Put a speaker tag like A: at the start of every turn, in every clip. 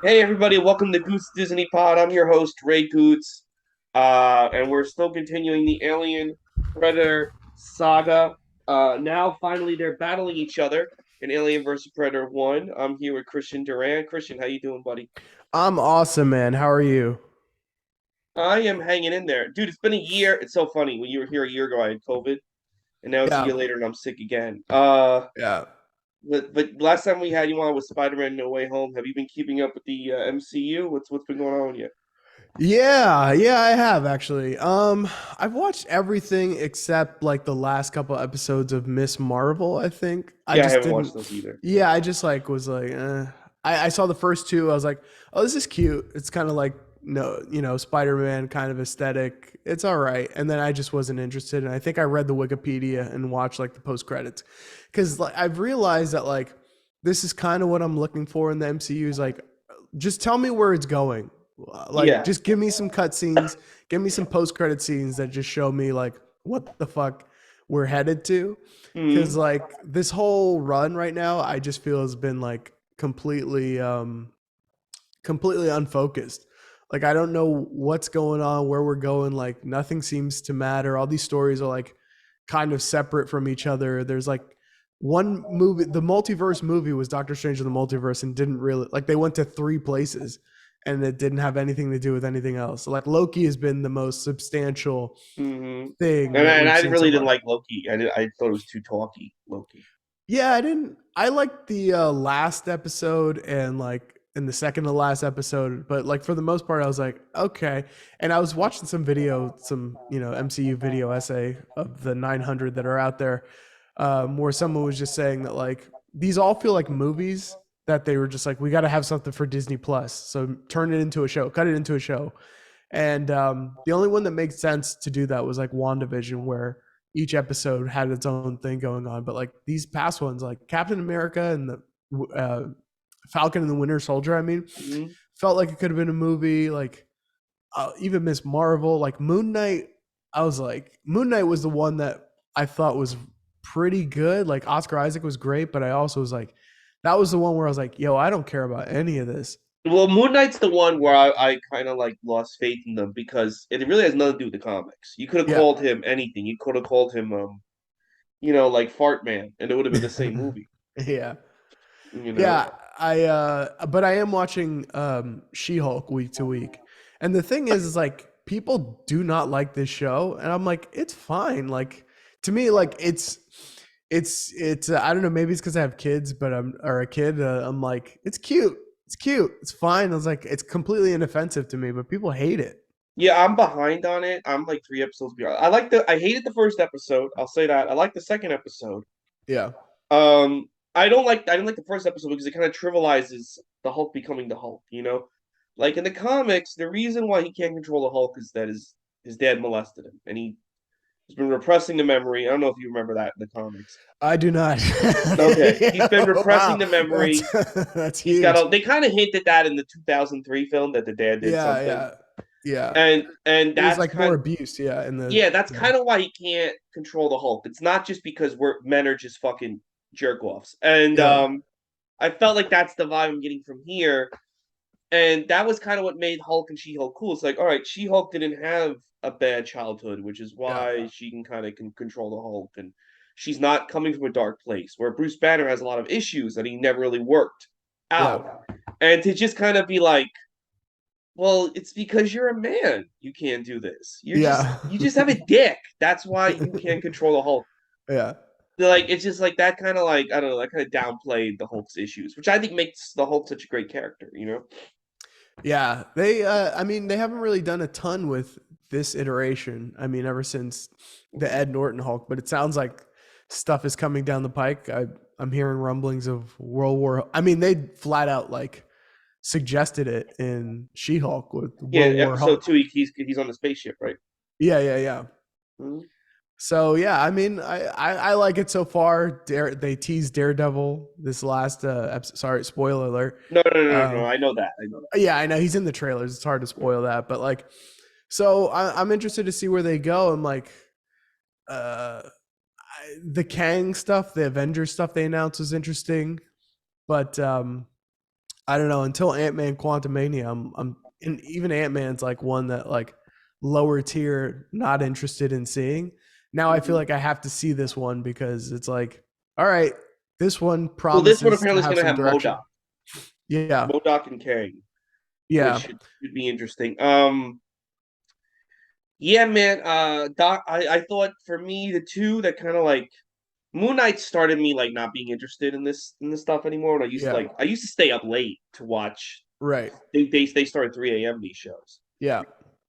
A: Hey everybody, welcome to Gootz Disney Pod. I'm your host, Ray Gootz. And we're still continuing the Alien Predator saga. Now finally they're battling each other in Alien vs. Predator 1. I'm here with Cristan Duran. Christian, how you doing, buddy?
B: I'm awesome, man. How are you?
A: I am hanging in there. Dude, it's been a year. It's so funny. When you were here a year ago, I had COVID, and now it's a
B: Yeah,
A: year later and I'm sick again.
B: yeah,
A: But last time we had you on was Spider-Man No Way Home. Have you been keeping up with the MCU? What's been going on with you?
B: yeah. I have actually. I've watched everything except like the last couple episodes of Miss Marvel. I think I
A: Yeah, I
B: just
A: haven't
B: didn't.
A: watched those either.
B: Yeah, I just like was like, I saw the first two. I was like, oh, this is cute. It's kind of like no, Spider-Man kind of aesthetic. It's all right. And then I just wasn't interested. And I think I read the Wikipedia and watched like the post credits because like I've realized that like this is kind of what I'm looking for in the MCU. Is like just tell me where it's going. Like,
A: Yeah.
B: just give me some cutscenes, give me some post credit scenes that just show me like what the fuck we're headed to. Because
A: Hmm.
B: like this whole run right now, I just feel has been like completely unfocused. Like I don't know what's going on, where we're going. Like nothing seems to matter. All these stories are like kind of separate from each other. There's like one movie, the multiverse movie was Doctor Strange in the Multiverse, and didn't really like they went to three places, and it didn't have anything to do with anything else. So like Loki has been the most substantial
A: Hmm.
B: thing
A: And
B: that
A: I
B: we've seen so
A: really didn't
B: far.
A: like Loki. I thought it was too talky, Loki.
B: Yeah, I didn't. I liked the last episode and like in the second to last episode, but like for the most part, I was like, okay. And I was watching some video, some MCU video essay of the 900 that are out there, where someone was just saying that like these all feel like movies that they were just like, we got to have something for Disney Plus, so turn it into a show, cut it into a show. And the only one that makes sense to do that was like WandaVision, where each episode had its own thing going on. But like these past ones, like Captain America and the Falcon and the Winter Soldier, I mean,
A: Hmm.
B: felt like it could have been a movie. Like even Miss Marvel, like Moon Knight. I was like, Moon Knight was the one that I thought was pretty good. Like Oscar Isaac was great, but I also was like, that was the one where I was like, yo, I don't care about any of this.
A: Well, Moon Knight's the one where I kind of like lost faith in them because it really has nothing to do with the comics. You could have
B: Yeah.
A: called him anything. You could have called him like Fart Man, and it would have been the same movie.
B: Yeah.
A: You know?
B: Yeah, but I am watching She-Hulk week to week. And the thing is like people do not like this show and I'm like it's fine. Like to me like it's I don't know, maybe it's cuz I have kids, but I'm or a kid I'm like it's cute. It's cute. It's fine. I was like it's completely inoffensive to me, but people hate it.
A: Yeah, I'm behind on it. I'm like 3 episodes behind. I hated the first episode. I'll say that. I like the second episode.
B: Yeah.
A: Um, I didn't like the first episode because it kind of trivializes the Hulk becoming the Hulk, you know? Like in the comics, the reason why he can't control the Hulk is that his dad molested him and he's been repressing the memory. I don't know if you remember that in the comics.
B: I do not.
A: Okay. He's been
B: Yeah,
A: repressing
B: wow.
A: the
B: That's
A: memory.
B: that's
A: He's got
B: huge.
A: a they kind of hinted that in the 2003 film that the dad did
B: Yeah,
A: something.
B: yeah. Yeah.
A: And
B: It was
A: that's
B: like more
A: kind
B: abuse, yeah, in the
A: yeah, that's
B: yeah.
A: kind of why he can't control the Hulk. It's not just because men are just fucking jerk offs. And
B: Yeah.
A: I felt like that's the vibe I'm getting from here. And that was kind of what made Hulk and She Hulk cool. It's like, all right, She Hulk didn't have a bad childhood, which is
B: Yeah.
A: why she can kind of can control the Hulk. And she's not coming from a dark place, where Bruce Banner has a lot of issues that he never really worked
B: Yeah.
A: out. And to just kind of be like, well, it's because you're a man. You can't do this.
B: Yeah.
A: You just have a dick. That's why you can't control the Hulk.
B: Yeah.
A: Like it's just like that kind of like I don't know, that kind of downplayed the Hulk's issues, which I think makes the Hulk such a great character, you know?
B: Yeah. They I mean they haven't really done a ton with this iteration. I mean ever since the Ed Norton Hulk, but it sounds like stuff is coming down the pike. I'm hearing rumblings of World War. I mean they flat out like suggested it in She-Hulk with
A: Yeah,
B: World War
A: episode
B: Hulk.
A: two, he's on the spaceship, right?
B: Yeah, yeah, yeah.
A: Mhm.
B: So yeah, I mean, I like it so far. They teased Daredevil this last episode. Sorry, spoiler alert.
A: No.
B: Um,
A: I know that. I know
B: yeah, I know he's in the trailers. It's hard to
A: that.
B: spoil that, but like, so I'm interested to see where they go. I'm like, uh, the Kang stuff, the Avengers stuff they announced was interesting, but I don't know, until Ant-Man Quantumania, I'm and even Ant-Man's like one that like lower tier not interested in seeing. Now I feel
A: Mhm.
B: like I have to see this one because it's like, all right, this one
A: Well, this one
B: promises to
A: apparently is
B: have
A: going to
B: some
A: have
B: direction. Yeah.
A: Modoc and Kang, which
B: Yeah.
A: should be interesting. Yeah, man. Doc, I thought for me the two that kind of like Moon Knight started me like not being interested in this stuff anymore. And
B: Yeah.
A: I used to stay up late to watch.
B: Right.
A: They started 3 a.m. these shows.
B: Yeah.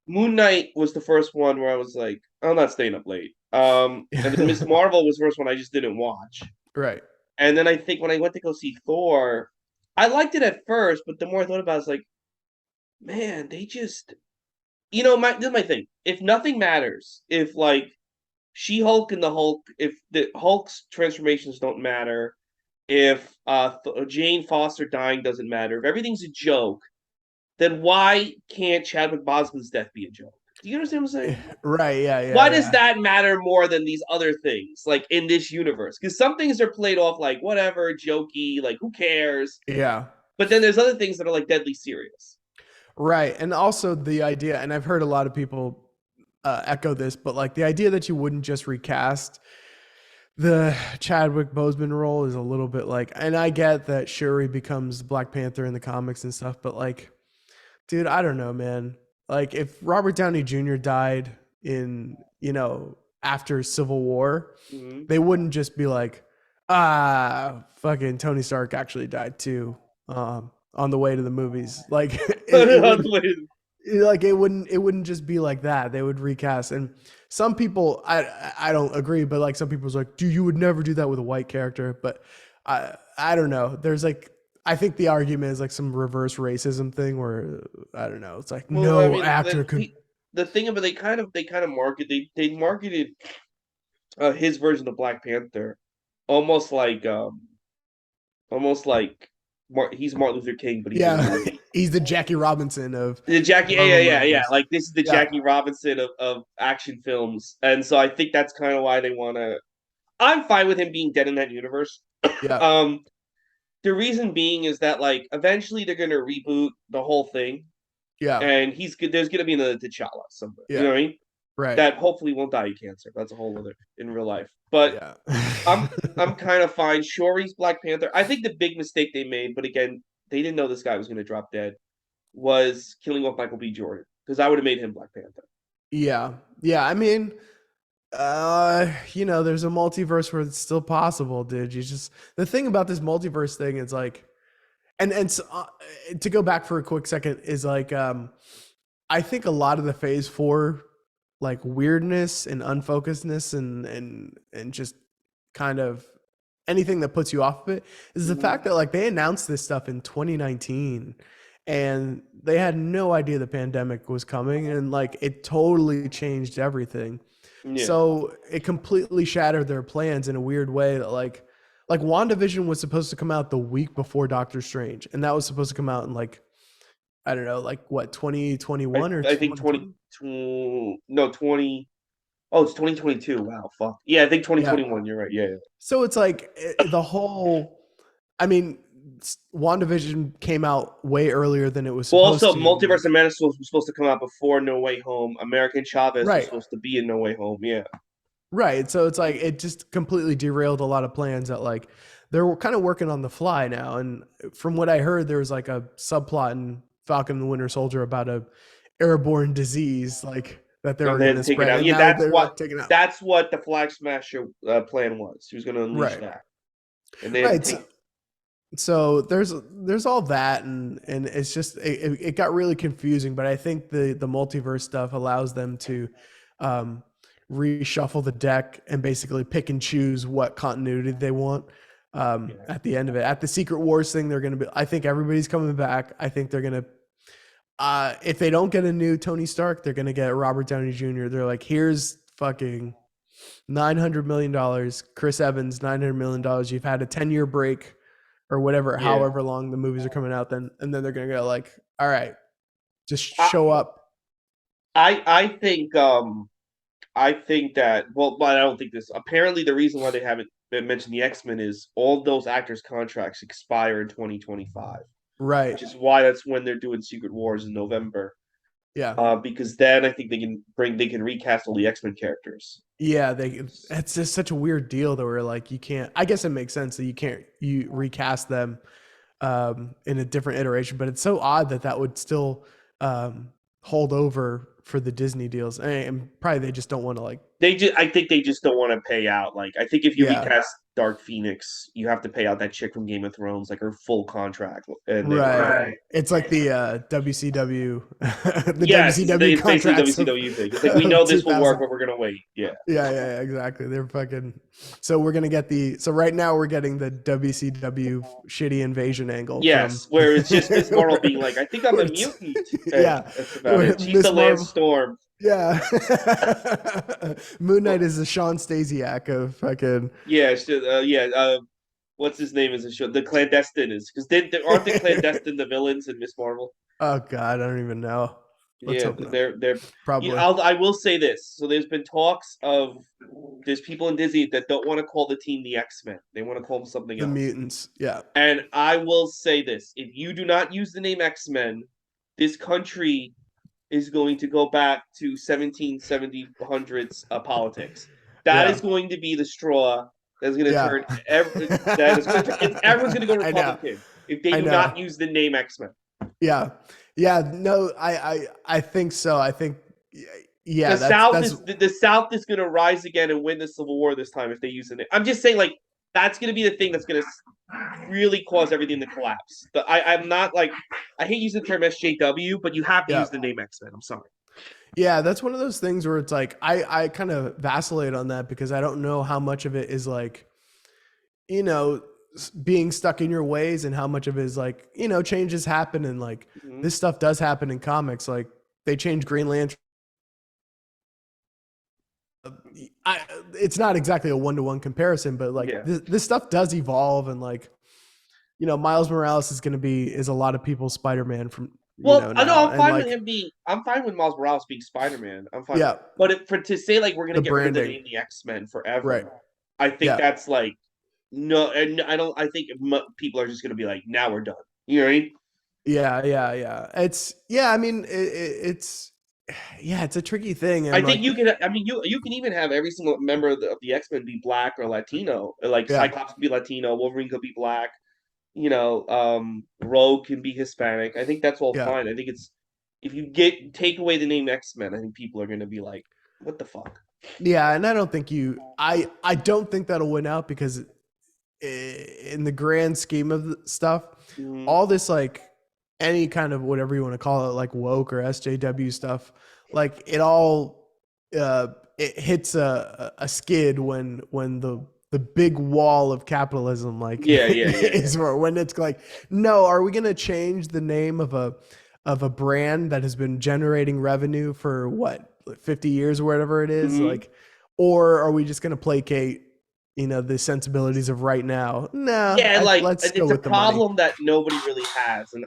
A: Moon Knight was the first one where I was like, I'm not staying up late. And then Miss Marvel was the first one I just didn't watch.
B: Right.
A: And then I think when I went to go see Thor, I liked it at first, but the more I thought about it, I was like, man, they just this is my thing. If nothing matters, if like She Hulk and the Hulk, if the Hulk's transformations don't matter, if Jane Foster dying doesn't matter, if everything's a joke, then why can't Chadwick Boseman's death be a joke? Do you understand what I'm saying?
B: Right. Yeah. Yeah.
A: Why does
B: Yeah.
A: that matter more than these other things, like in this universe? Because some things are played off like whatever, jokey, like who cares?
B: Yeah.
A: But then there's other things that are like deadly serious.
B: Right. And also the idea, and I've heard a lot of people echo this, but like the idea that you wouldn't just recast the Chadwick Boseman role is a little bit like, and I get that Shuri becomes Black Panther in the comics and stuff, but like, dude, I don't know, man. Like, if Robert Downey Jr. died in, after Civil War,
A: Mm-hmm.
B: they wouldn't just be like, ah, fucking Tony Stark actually died too, on the way to the movies. Like, it would it wouldn't just be like that. They would recast. And some people, I don't agree, but like some people's like, dude, you would never do that with a white character. But I don't know. There's like, I think the argument is like some reverse racism thing where I don't know. It's like
A: Well, I
B: no
A: mean,
B: actor could.
A: the thing about they kind of they marketed his version of Black Panther almost like he's Martin Luther King, but he's in a
B: Yeah,
A: movie.
B: he's the Jackie Robinson of
A: The Jackie, yeah,
B: Marvel
A: yeah, yeah, yeah.
B: movies.
A: Like this is the
B: Yeah,
A: Jackie Robinson of action films, and so I think that's kind of why they want to. I'm fine with him being dead in that universe.
B: yeah,
A: Um, the reason being is that like eventually they're gonna reboot the whole thing,
B: yeah,
A: and there's gonna be another T'Challa somewhere. You know
B: yeah.
A: what I mean?
B: Right.
A: That hopefully won't die of cancer. That's a whole other in real life. But
B: Yeah.
A: I'm I'm kind of fine. Shuri's Black Panther. I think the big mistake they made, but again, they didn't know this guy was gonna drop dead, was killing off Michael B. Jordan because I would have made him Black Panther.
B: Yeah. Yeah. I mean, there's a multiverse where it's still possible, dude. You just the thing about this multiverse thing is like, and so, to go back for a quick second is like, I think a lot of the Phase Four like weirdness and unfocusedness and just kind of anything that puts you off of it is the
A: Mm-hmm.
B: fact that like they announced this stuff in 2019 and they had no idea the pandemic was coming and like it totally changed everything.
A: Yeah.
B: So it completely shattered their plans in a weird way that like WandaVision was supposed to come out the week before Doctor Strange and that was supposed to come out in like I don't know, like what,
A: I
B: 2021 or
A: I think
B: 2020?
A: no 20. Oh, it's 2022. Wow, fuck. Yeah, I think
B: Yeah.
A: 2021. You're right. Yeah, yeah.
B: So it's like the whole I mean, WandaVision came out way earlier than it was
A: Well,
B: supposed
A: also,
B: to. And
A: Multiverse
B: like,
A: of Madness was supposed to come out before No Way Home. American Chavez was
B: right,
A: supposed to be in No Way Home. Yeah.
B: right. So it's like it just completely derailed a lot of plans that like they're kind of working on the fly now. And from what I heard, there was like a subplot in Falcon and the Winter Soldier about a airborne disease like that they
A: And
B: were going
A: then
B: to
A: take it
B: spread,
A: out.
B: and
A: Yeah,
B: now they're like taking out.
A: that's what the Flag Smasher plan was. He was going to unleash
B: Right,
A: that, and they had to
B: right.
A: take.
B: So there's all that and it's just it got really confusing, but I think the multiverse stuff allows them to um reshuffle the deck and basically pick and choose what continuity they want
A: Yeah.
B: at the end of it. At the Secret Wars thing, they're going to be, I think everybody's coming back. I think they're going to if they don't get a new Tony Stark, they're going to get Robert Downey Jr. They're like, here's fucking $900 million, Chris Evans $900 million. You've had a 10-year break or whatever,
A: Yeah.
B: however long the movies are coming out, then and then they're gonna go like, all right, just
A: I
B: show up.
A: I think that but I don't think this. Apparently, the reason why they haven't mentioned the X-Men is all those actors' contracts expire in 2025.
B: Right.
A: which is why that's when they're doing Secret Wars in November.
B: Yeah.
A: Because then I think they can recast all the X-Men characters.
B: Yeah, it's just such a weird deal that we're like you can't. I guess it makes sense that you recast them in a different iteration, but it's so odd that that would still hold over for the Disney deals, and probably they just don't want to like.
A: I think they just don't want to pay out. Like, I think if you
B: Yeah,
A: recast Dark Phoenix, you have to pay out that chick from Game of Thrones, like her full contract, and they don't.
B: right.
A: Right.
B: It's like the WCW, the
A: Yes,
B: WCW
A: it's basically
B: contracts
A: WCW thing. It's like we know
B: of
A: this will work,
B: 2000.
A: but we're gonna wait. Yeah.
B: Yeah, exactly. They're fucking. So we're gonna get the. So right now we're getting the WCW shitty invasion angle from.
A: Yes, where it's just Miss Marvel
B: where,
A: being like, "I think I'm
B: where
A: a
B: it's,
A: mutant," and
B: yeah,
A: that's about
B: where
A: it. She's the
B: Miss
A: Lance
B: Marvel.
A: Storm.
B: Yeah, Moon Knight
A: Well,
B: is the Sean Stasiak of fucking.
A: yeah, yeah. What's his name is the show? The clandestine is because aren't the clandestine the villains in Miss Marvel?
B: Oh God, I don't even know. Let's
A: Yeah,
B: hope not.
A: they're.
B: Probably
A: I will say this. So there's been talks of there's people in Disney that don't want to call the team the X-Men. They want to call them something
B: the
A: else.
B: mutants. Yeah,
A: And I will say this: if you do not use the name X-Men, this country is going to go back to 1770s politics. That
B: yeah,
A: is going to be the straw that's going to
B: yeah.
A: turn that is going to turn, everyone's going to go
B: I know.
A: Republican if they
B: I
A: do
B: know.
A: not use the name X-Men.
B: Yeah, yeah. No, I think so. I think
A: The
B: yeah.
A: South
B: That's
A: is the South is going to rise again and win the Civil War this time if they use it. I'm just saying, like that's going to be the thing that's going to really cause everything to collapse. But I'm not like I hate using the term SJW, but you have to
B: yeah.
A: use the name X-Men. I'm sorry.
B: Yeah, that's one of those things where it's like I kind of vacillate on that because I don't know how much of it is like, you know, being stuck in your ways and how much of it is like, changes happen and like
A: Mm-hmm.
B: this stuff does happen in comics. Like they change Green Lantern. I, it's not exactly a one-to-one comparison, but like
A: Yeah.
B: this stuff does evolve and like, Miles Morales is a lot of people's Spider-Man from,
A: Well, I know
B: now.
A: I'm
B: And
A: fine with
B: like,
A: him being. I'm fine with Miles Morales being Spider-Man. I'm fine.
B: yeah,
A: But for to say like we're gonna
B: the
A: get rid of the
B: branding.
A: name the X-Men
B: Right.
A: forever, I think
B: Yeah.
A: that's like no, and I don't. I think people are just gonna be like, now we're done. You know what I mean?
B: Yeah. I mean, it's yeah, it's a tricky thing,
A: I
B: and
A: think
B: like,
A: you can. I mean, you can even have every single member of the X-Men be black or Latino. Like
B: yeah,
A: Cyclops could be Latino, Wolverine could be black. Rogue can be Hispanic. I think that's all
B: yeah,
A: fine. I think it's if you take away the name X-Men, I think people are gonna be like, what the fuck?
B: yeah. And I don't think I don't think that'll win out because in the grand scheme of the stuff,
A: Mm-hmm.
B: all this like any kind of whatever you want to call it, like woke or SJW stuff, like it all it hits a skid when the big wall of capitalism like
A: Yeah.
B: is when it's like, no, are we going to change the name of a brand that has been generating revenue for what, 50 years or whatever it is,
A: Mm-hmm.
B: like, or are we just going to placate the sensibilities of right now? No,
A: Yeah, like
B: let's go
A: it's a
B: with the money.
A: problem that nobody really has, and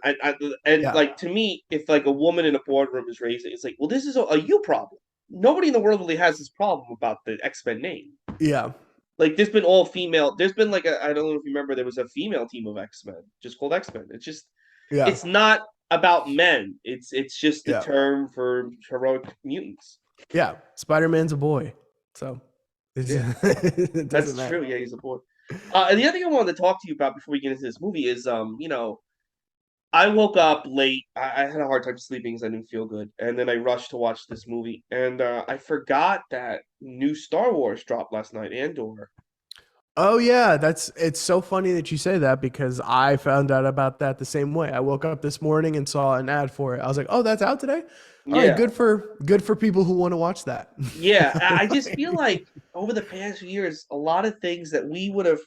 A: and
B: Yeah,
A: like to me, if like a woman in a boardroom is raising, it's like, well, this is a you problem. Nobody in the world really has this problem about the X-Men name.
B: yeah,
A: Like there's been all female. There's been like I don't know if you remember, there was a female team of X-Men just called X-Men.
B: yeah,
A: It's not about men. It's just the
B: yeah,
A: term for heroic mutants.
B: yeah. Spider-Man's a boy, so
A: Yeah,
B: it doesn't
A: that's
B: matter.
A: true. Yeah, he's a boy. And the other thing I wanted to talk to you about before we get into this movie is, I woke up late. I had a hard time sleeping because I didn't feel good, and then I rushed to watch this movie, and I forgot that new Star Wars dropped last night, Andor.
B: Oh yeah, it's so funny that you say that because I found out about that the same way. I woke up this morning and saw an ad for it. I was like, "Oh, that's out today? All right,
A: Yeah,
B: good for people who want to watch that."
A: yeah. I just feel like over the past few years, a lot of things that we would have.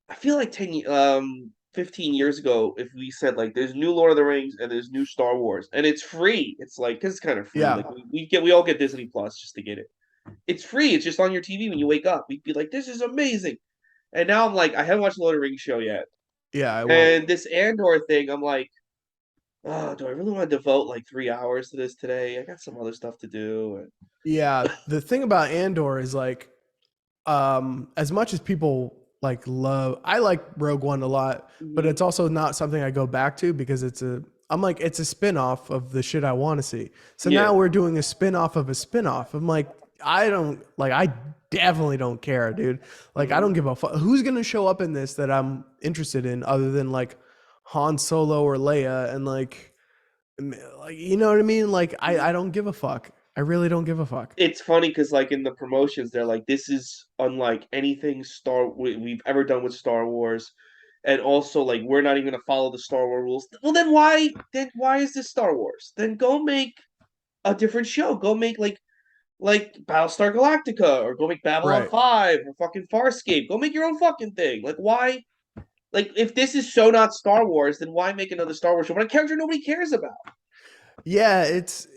A: I feel like 15 years ago, if we said like, "There's new Lord of the Rings and there's new Star Wars," and it's free. It's like because it's kind of free.
B: Yeah.
A: Like we all get Disney Plus just to get it. It's free. It's just on your TV when you wake up. We'd be like, "This is amazing." And now I'm like, I haven't watched Lord of the Rings show yet.
B: Yeah, I won't.
A: And this Andor thing, I'm like, oh, do I really want to devote like 3 hours to this today? I got some other stuff to do. And
B: Yeah, the thing about Andor is like as much as people like love. I like Rogue One a lot, but
A: Hmm.
B: it's also not something I go back to because I'm like it's a spin-off of the shit I want to see. So now
A: Yeah.
B: we're doing a spin-off of a spin-off. I'm like I definitely don't care, dude. Like I
A: Hmm.
B: don't give a fuck who's going to show up in this that I'm interested in other than like Han Solo or Leia and like you know what I mean? Like I don't give a fuck. I really don't give a fuck.
A: It's funny because like in the promotions, they're like, "This is unlike anything we've ever done with Star Wars," and also like we're not even gonna follow the Star Wars rules. Well, then why? Then why is this Star Wars? Then go make a different show. Go make like Battlestar Galactica or go make Babylon
B: Right.
A: 5 or fucking Farscape. Go make your own fucking thing. Like why? Like if this is so not Star Wars, then why make another Star Wars show? But a character nobody cares about.
B: Yeah, it's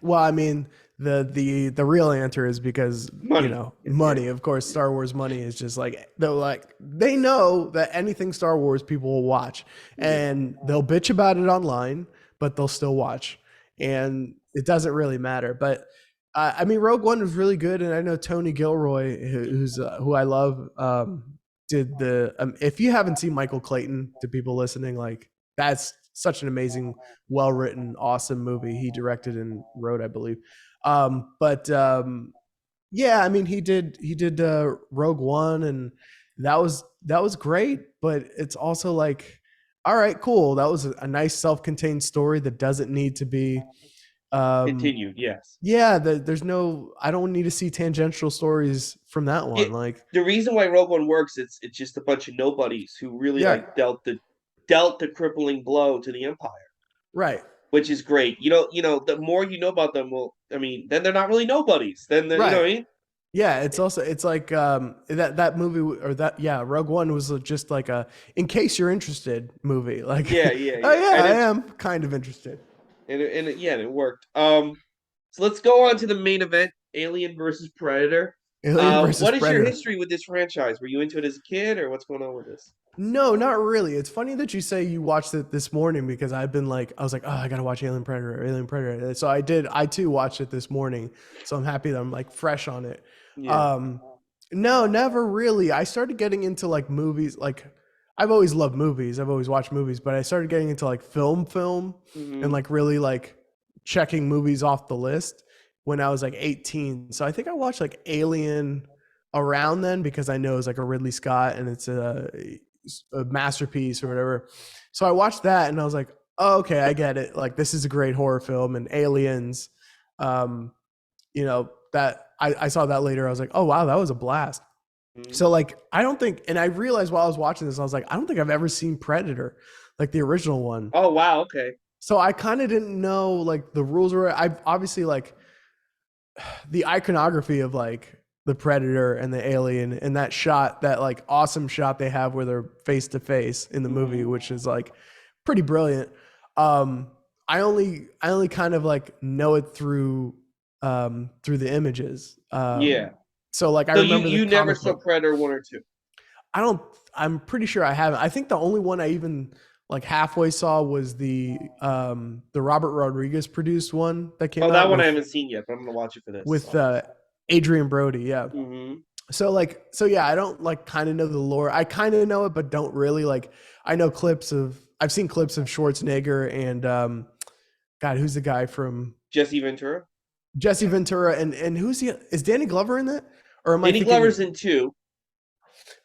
B: well, I mean, the real answer is because
A: Money. Yeah.
B: money. Of course, Star Wars money is just like they know that anything Star Wars people will watch,
A: Yeah.
B: and they'll bitch about it online, but they'll still watch, and it doesn't really matter. But I mean, Rogue One was really good, and I know Tony Gilroy, who I love, did the. If you haven't seen Michael Clayton, to people listening, like that's such an amazing, well written, awesome movie. He directed and wrote, I believe. But yeah, I mean, he did Rogue One, and that was great. But it's also like, all right, cool. That was a nice self-contained story that doesn't need to be. Um,
A: Continued, yes.
B: yeah, there's no. I don't need to see tangential stories from that one.
A: It
B: Like,
A: the reason why Rogue One works, it's just a bunch of nobodies who really
B: yeah,
A: like dealt the crippling blow to the Empire,
B: right,
A: which is great. The more you know about them, well, I mean, then they're not really nobodies. Then you know
B: right.
A: what I mean?
B: Yeah, it's like that movie or that yeah, Rogue One was just like a in case you're interested movie. Like,
A: Yeah, yeah,
B: oh
A: yeah.
B: yeah, I am kind of interested.
A: Yeah, and it worked. So let's go on to the main event: Alien versus Predator.
B: Alien versus
A: What is your
B: Predator.
A: history with this franchise? Were you into it as a kid, or what's going on with this?
B: No, not really. It's funny that you say you watched it this morning because I was like, oh, I gotta watch Alien Predator, Alien Predator. So I did. I too watched it this morning. So I'm happy that I'm like fresh on it.
A: Yeah.
B: Um, no, never really. I started getting into like movies. Like I've always loved movies. I've always watched movies, but I started getting into like film, and
A: Hmm.
B: like really like checking movies off the list when I was like 18. So I think I watched like Alien around then because I know it's like a Ridley Scott and it's a masterpiece or whatever. So I watched that and I was like, oh, okay, I get it. Like this is a great horror film and Aliens. Um, that I saw that later. I was like, oh wow, that was a blast.
A: Hmm.
B: So like I don't think, and I realized while I was watching this, I was like, I don't think I've ever seen Predator, like the original one.
A: Oh wow. Okay.
B: So I kind of didn't know like the rules were. I obviously like the iconography of like the Predator and the Alien and that shot, that like awesome shot they have where they're face to face in the movie,
A: Hmm.
B: which is like pretty brilliant. Um, I only kind of like know it through the images.
A: Yeah.
B: So like I
A: So you
B: remember the
A: you never
B: comic
A: saw
B: book.
A: Predator 1 or 2?
B: I don't. I'm pretty sure I haven't. I think the only one I even like halfway saw was the Robert Rodriguez produced one that came
A: Oh, that
B: out
A: one I
B: with
A: haven't seen yet, but I'm gonna watch it for this.
B: with Adrian Brody. Yeah.
A: Hmm.
B: So yeah, I don't like kind of know the lore. I kind of know it, but don't really like. I know clips of. I've seen clips of Schwarzenegger and God, who's the guy from
A: Jesse Ventura.
B: Jesse Ventura and who's he? Is Danny Glover in that? Or am I
A: Danny Glover's
B: thinking
A: in 2.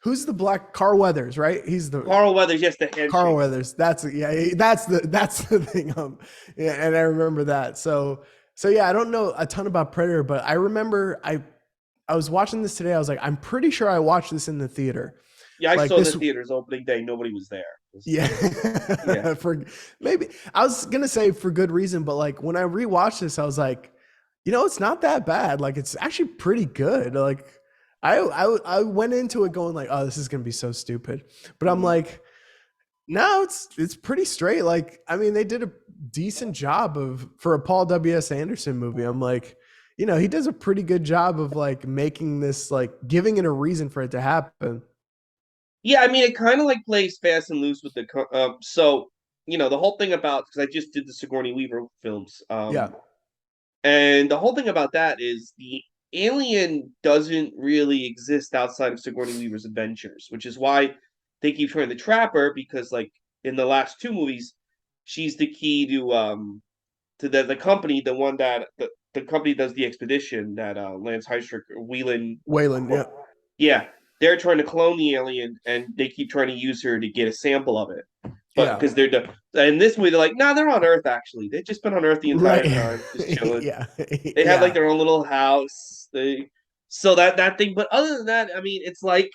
B: who's the black Carl Weathers? Right, he's the
A: Carl Weathers, yes, the
B: Carl
A: handshake.
B: Weathers. That's the thing. Yeah, and I remember that. So yeah, I don't know a ton about Predator, but I remember I was watching this today. I was like, I'm pretty sure I watched this in the theater.
A: Yeah, I
B: Like
A: saw the
B: this,
A: theaters opening day. Nobody was there.
B: yeah.
A: Yeah.
B: For maybe I was gonna say for good reason, but like when I rewatched this, I was like, it's not that bad. Like it's actually pretty good. Like I went into it going like, oh, this is gonna be so stupid, but I'm
A: Hmm.
B: like, no, it's pretty straight. Like, I mean, they did a decent job of for a Paul W.S. Anderson movie. I'm like, he does a pretty good job of like making this like giving it a reason for it to happen.
A: Yeah, I mean, it kind of like plays fast and loose with the whole thing about because I just did the Sigourney Weaver films,
B: Yeah.
A: and the whole thing about that is Alien doesn't really exist outside of Sigourney Weaver's adventures, which is why they keep trying to trap her because, like, in the last two movies, she's the key to the company, the one that the company does the expedition that Lance Heistrick Whelan,
B: Wayland, yeah.
A: yeah, they're trying to clone the alien, and they keep trying to use her to get a sample of it. But
B: Yeah.
A: because in this movie, they're like, nah, they're on Earth actually. They've just been on Earth the entire
B: Right.
A: time, just chilling.
B: Yeah.
A: They have like
B: Yeah.
A: their own little house. So that thing. But other than that, I mean, it's like,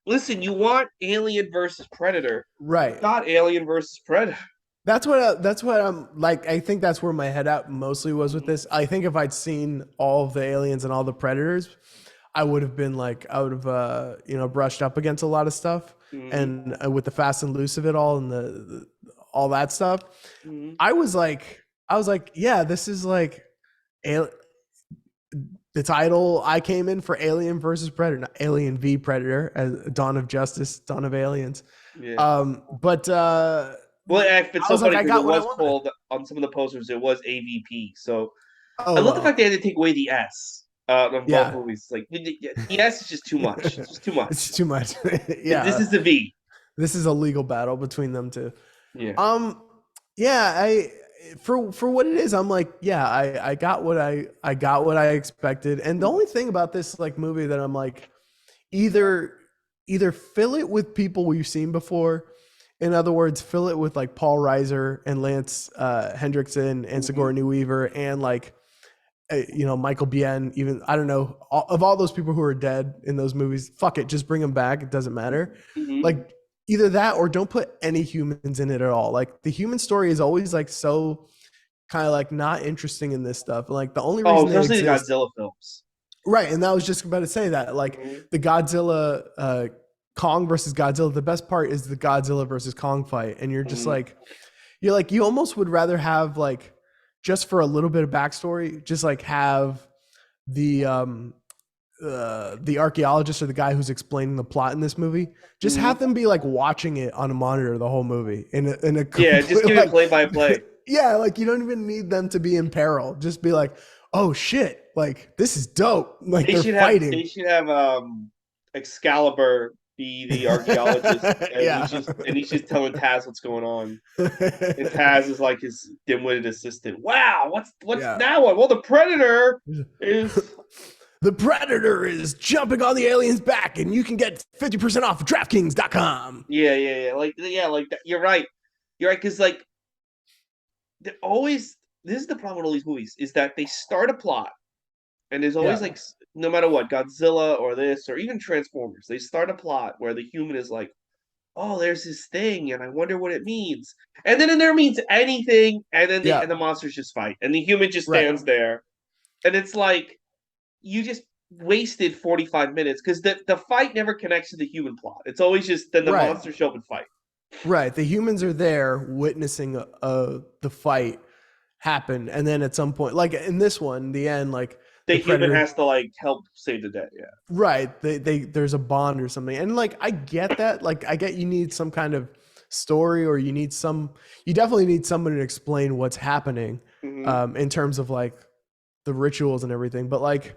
A: listen, you want Alien versus Predator. You
B: Right.
A: got Alien versus Predator.
B: That's what I'm like. I think that's where my head out mostly was with this. I think if I'd seen all of the aliens and all the predators, I would have been like, I would have, brushed up against a lot of stuff.
A: Mm-hmm.
B: And with the fast and loose of it all and the all that stuff,
A: Mm-hmm.
B: I was like, yeah, this is like, al- the title I came in for Alien versus Predator, not Alien v Predator, as Dawn of Justice, Dawn of Aliens.
A: Yeah.
B: But
A: Well, it's
B: I
A: so
B: was like,
A: funny
B: I
A: because it
B: got what I
A: was
B: wanted.
A: called on some of the posters. It was AVP. So I
B: Oh
A: love the fact they
B: well,
A: had to take away the S on both
B: yeah,
A: movies. Like the S is just too much. It's just too
B: it's
A: much.
B: too much.
A: This
B: Yeah,
A: is the V.
B: this is a legal battle between them two.
A: Yeah.
B: Um, yeah, I for what it is, I'm like, yeah, I got what I got what I expected. And the only thing about this like movie that I'm like, either fill it with people we've seen before. In other words, fill it with like Paul Reiser and Lance Hendrickson and
A: Mm-hmm.
B: Sigourney Weaver and like Michael Biehn. Even I don't know of all those people who are dead in those movies. Fuck it, just bring them back. It doesn't matter.
A: Mm-hmm.
B: Like either that or don't put any humans in it at all. Like the human story is always like so kind of like not interesting in this stuff. Like the only
A: Oh,
B: reason they
A: especially the
B: exist,
A: Godzilla films.
B: right? And I was just about to say that like
A: Mm-hmm.
B: the Godzilla Kong versus Godzilla. The best part is the Godzilla versus Kong fight, and you're just
A: Mm-hmm.
B: like you almost would rather have like just for a little bit of backstory, just like have the archaeologist or the guy who's explaining the plot in this movie, just have
A: Mm-hmm.
B: them be like watching it on a monitor the whole movie in a
A: Yeah, just
B: complete
A: give it
B: like
A: play by play.
B: yeah, like you don't even need them to be in peril. Just be like, oh shit, like this is dope. Like they're
A: They
B: fighting.
A: should have Excalibur be the archaeologist, and
B: Yeah.
A: he's just telling Taz what's going on. And Taz is like his dim-witted assistant. Wow, what's
B: Yeah.
A: that one? Well, the Predator is
B: The Predator is jumping on the alien's back, and you can get 50% off DraftKings.com.
A: like that. You're right. You're right because like they're always this is the problem with all these movies is that they start a plot and there's always
B: Yeah.
A: like no matter what Godzilla or this or even Transformers, they start a plot where the human is like, oh, there's this thing, and I wonder what it means. And then it never means anything, and then
B: Yeah.
A: the monsters just fight, and the human just
B: Right.
A: stands there, and it's like you just wasted 45 minutes because the fight never connects to the human plot. It's always just then the
B: Right.
A: monsters show up and fight.
B: Right. The humans are there witnessing the fight happen, and then at some point, like in this one, the end, like
A: The
B: the
A: human
B: predator.
A: has to like help save the day. Yeah.
B: Right. They there's a bond or something. And like I get that. Like I get you need some kind of story or you definitely need someone to explain what's happening
A: Mm-hmm.
B: in terms of like the rituals and everything. But like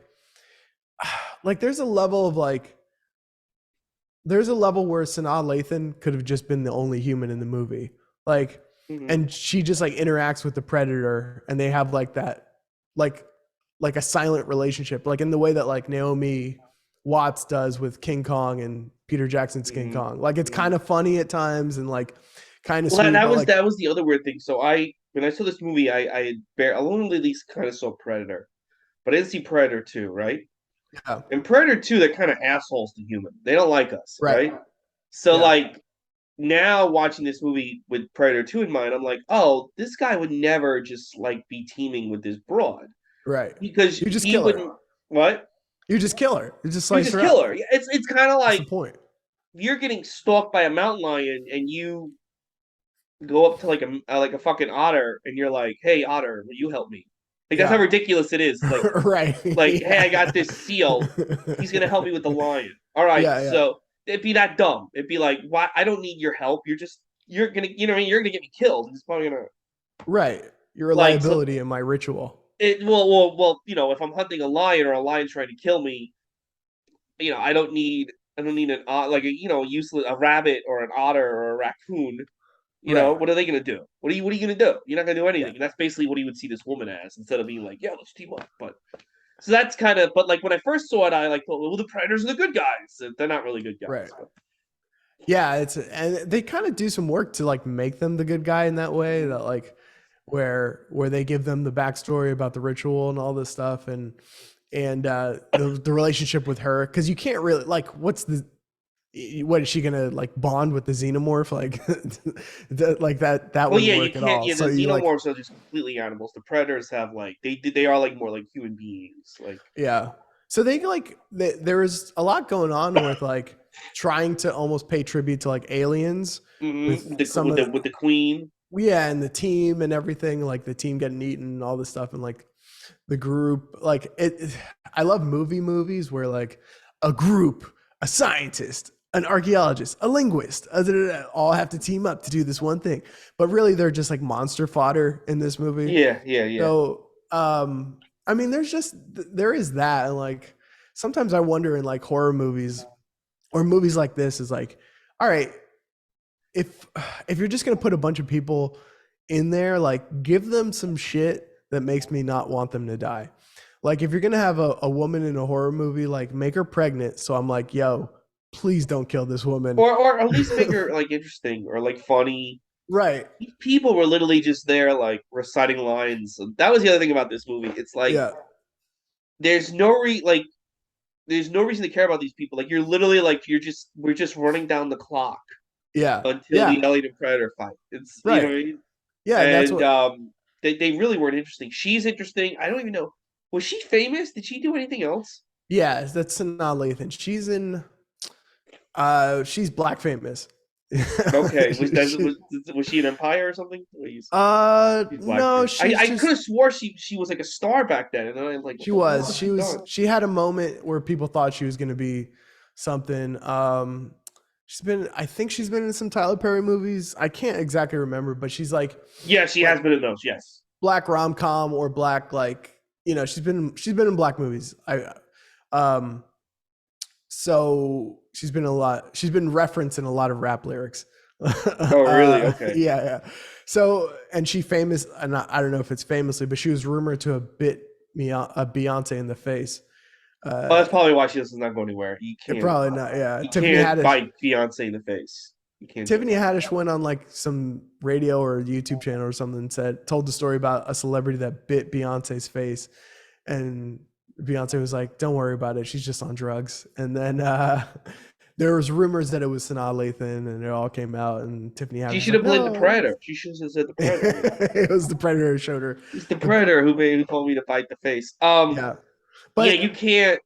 B: there's a level where Sanaa Lathan could have just been the only human in the movie. Like
A: Mm-hmm.
B: and she just like interacts with the predator and they have like that like a silent relationship, like in the way that like Naomi Watts does with King Kong and Peter Jackson's King
A: Mm-hmm.
B: Kong. Like it's
A: Mm-hmm.
B: kind of funny at times and like kind of
A: Well,
B: sweet, but like
A: that was the other weird thing. So I when I saw this movie, I only at least kind of saw Predator, but I didn't see Predator 2, right?
B: yeah,
A: In Predator 2, they're kind of assholes to human. They don't like us,
B: right,
A: right? So
B: yeah,
A: like now watching this movie with Predator 2 in mind, I'm like, oh, this guy would never just like be teaming with this broad
B: right.
A: because
B: You just
A: he
B: kill her.
A: wouldn't what?
B: You just kill her. You just
A: You
B: slice
A: just
B: her
A: kill
B: up.
A: her. It's kind of
B: That's the
A: like
B: point.
A: you're getting stalked by a mountain lion and you go up to like a fucking otter and you're like, "Hey otter, will you help me?" Like that's how
B: Yeah.
A: ridiculous it is.
B: Right.
A: Hey, I got
B: Yeah.
A: this seal. He's gonna help me with the lion. All right,
B: Yeah, yeah.
A: so it'd be that dumb. It'd be like, why? I don't need your help. You're gonna, you're gonna get me killed. It's probably gonna
B: Right. You're a
A: so
B: liability in my ritual.
A: well. If I'm hunting a lion or a lion's trying to kill me, I don't need an like useless a rabbit or an otter or a raccoon.
B: Right.
A: What are they gonna do? What are you gonna do? You're not gonna do
B: Yeah.
A: anything. And that's basically what he would see this woman as, instead of being like, yeah, let's team up. But so that's kind of, but like when I first saw it, I like thought, well, the predators are the good guys. They're not really good
B: Right.
A: guys. But
B: Yeah, and they kind of do some work to like make them the good guy in that way, that like where they give them the backstory about the ritual and all this stuff, and the relationship with her, because you can't really like what is she gonna like bond with the xenomorph, like like that
A: well,
B: wouldn't
A: yeah, you
B: work at
A: can't.
B: all.
A: Yeah, the
B: So you like
A: xenomorphs are just completely animals. The predators have like they are like more like human beings. Like
B: yeah. So they like there is a lot going on with like trying to almost pay tribute to like aliens with
A: with the
B: some
A: with
B: of
A: the with the queen.
B: yeah, and the team and everything, like the team getting eaten and all this stuff, and like the group, like I love movies where like a group, a scientist, an archaeologist, a linguist, all have to team up to do this one thing, but really they're just like monster fodder in this movie.
A: Yeah, yeah, yeah.
B: So, I mean, there is that, and like sometimes I wonder in like horror movies or movies like this is like, all right, if if you're just gonna put a bunch of people in there, like give them some shit that makes me not want them to die. Like if you're gonna have a woman in a horror movie, like make her pregnant. So I'm like, yo, please don't kill this woman.
A: Or at least make her like interesting or like funny.
B: Right.
A: These people were literally just there like reciting lines. And that was the other thing about this movie. It's like
B: Yeah.
A: there's no there's no reason to care about these people. Like you're literally like we're just running down the clock
B: Yeah.
A: until
B: Yeah.
A: the Alien and Predator fight. It's you know
B: Right.
A: what I mean?
B: Yeah. And that's
A: And
B: what
A: they really weren't interesting. She's interesting. I don't even know. Was she famous? Did she do anything else?
B: yeah, that's Sanaa Lathan. She's black famous.
A: Okay. Was that
B: She-
A: was she an Empire or something? She's black
B: no,
A: famous. I
B: she's
A: I could
B: just
A: have swore she was like a star back then, and then I'm like, what
B: she
A: the fuck
B: was.
A: has she done?
B: She had a moment where people thought she was going to be something. I think she's been in some Tyler Perry movies. I can't exactly remember, but she's
A: Yeah, she
B: like
A: has been in those. Yes.
B: black rom com or black like she's been in black movies. Um so she's been a lot. She's been referenced in a lot of rap lyrics.
A: Oh, really? Okay.
B: Yeah, yeah. So and she famous. And I don't know if it's famously, but she was rumored to have bit a Beyonce in the face.
A: Well,
B: Uh,
A: that's probably why she does not go anywhere.
B: Probably not. Yeah,
A: You can't bite Beyonce in the face. You can't do
B: Tiffany
A: it.
B: Haddish went on like some radio or YouTube channel or something and told the story about a celebrity that bit Beyonce's face, and Beyonce was like, "Don't worry about it. She's just on drugs." And then there was rumors that it was Sanaa Lathan, and it all came out. And Tiffany
A: She
B: Haddish was
A: should
B: like,
A: have blamed the
B: "No,
A: predator. She should have said the predator.
B: it was the predator who showed her."
A: It's the
B: The,
A: predator who told me to bite the face.
B: yeah,
A: Yeah,
B: but
A: you can't.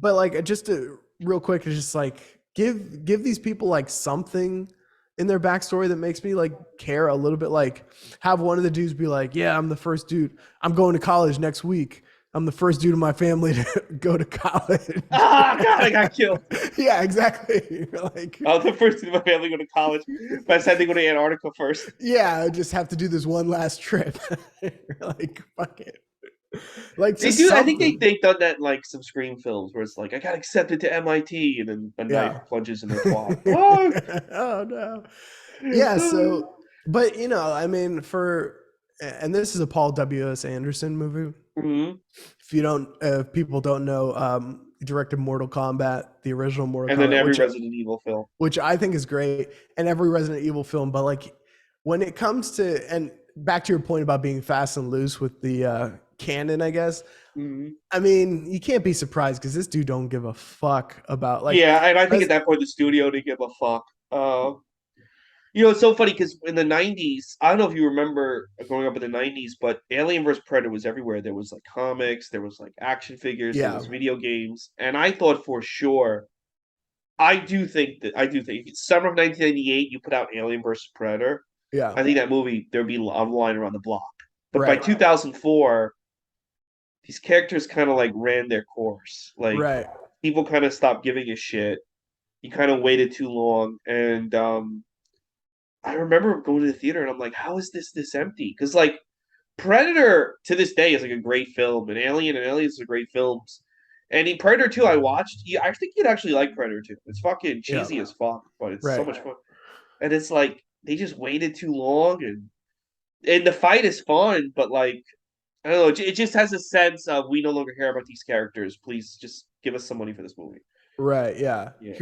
B: like just to real quick, it's just like give these people like something in their backstory that makes me like care a little bit. Like have one of the dudes be like, yeah, I'm the first dude, I'm going to college next week, I'm the first dude in my family to go to college.
A: Ah, God, I got killed.
B: Yeah, exactly. You're like,
A: I was the first in my family to go to college, but I decided to go to Antarctica first.
B: yeah, I just have to do this one last trip. You're like, fuck it. Like
A: They
B: just
A: do. I think
B: something.
A: they've done that in like some Scream films where it's like I got accepted to MIT, and then a knife
B: Yeah.
A: plunges in their twat. Oh,
B: Oh no. Yeah, so but I mean and this is a Paul W.S. Anderson movie.
A: Mhm.
B: If people don't know, he directed Mortal Kombat, the original Mortal
A: And then
B: Kombat,
A: every Resident Evil film.
B: which I think is great, and every Resident Evil film. But like when it comes to, and back to your point about being fast and loose with the canon, I guess.
A: Mhm.
B: I mean, you can't be surprised because this dude don't give a fuck about like.
A: Yeah, and I think
B: Res-
A: at that point the studio didn't give a fuck. It's so funny because in the '90s, I don't know if you remember growing up in the '90s, but Alien vs Predator was everywhere. There was like comics, there was like action figures, there
B: yeah,
A: was video games, and I thought for sure. I do think summer of 1998, you put out Alien vs Predator.
B: yeah,
A: I think that movie there'd be a line around the block. But by
B: right,
A: 2004, these characters kind of like ran their course. Like
B: right,
A: people kind of stopped giving a shit. You kind of waited too long, and I remember going to the theater and I'm like, how is this empty? Because like Predator to this day is like a great film, and Alien and Aliens are great films. And in Predator 2 I watched, I think you'd actually like Predator 2. It's fucking
B: Yeah.
A: cheesy as fuck, but it's so
B: Right.
A: much fun. And it's like they just waited too long, and the fight is fun, but like I don't know, it just has a sense of we no longer care about these characters. Please just give us some money for this movie.
B: Right. Yeah.
A: Yeah.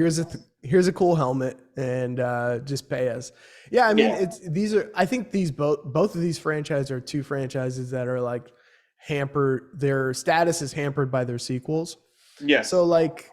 B: Here's a cool helmet and just pay us. Yeah. I mean,
A: Yeah.
B: it's these are. I think these both of these franchises are two franchises that are like hampered. Their status is hampered by their sequels. So
A: Yes.
B: like,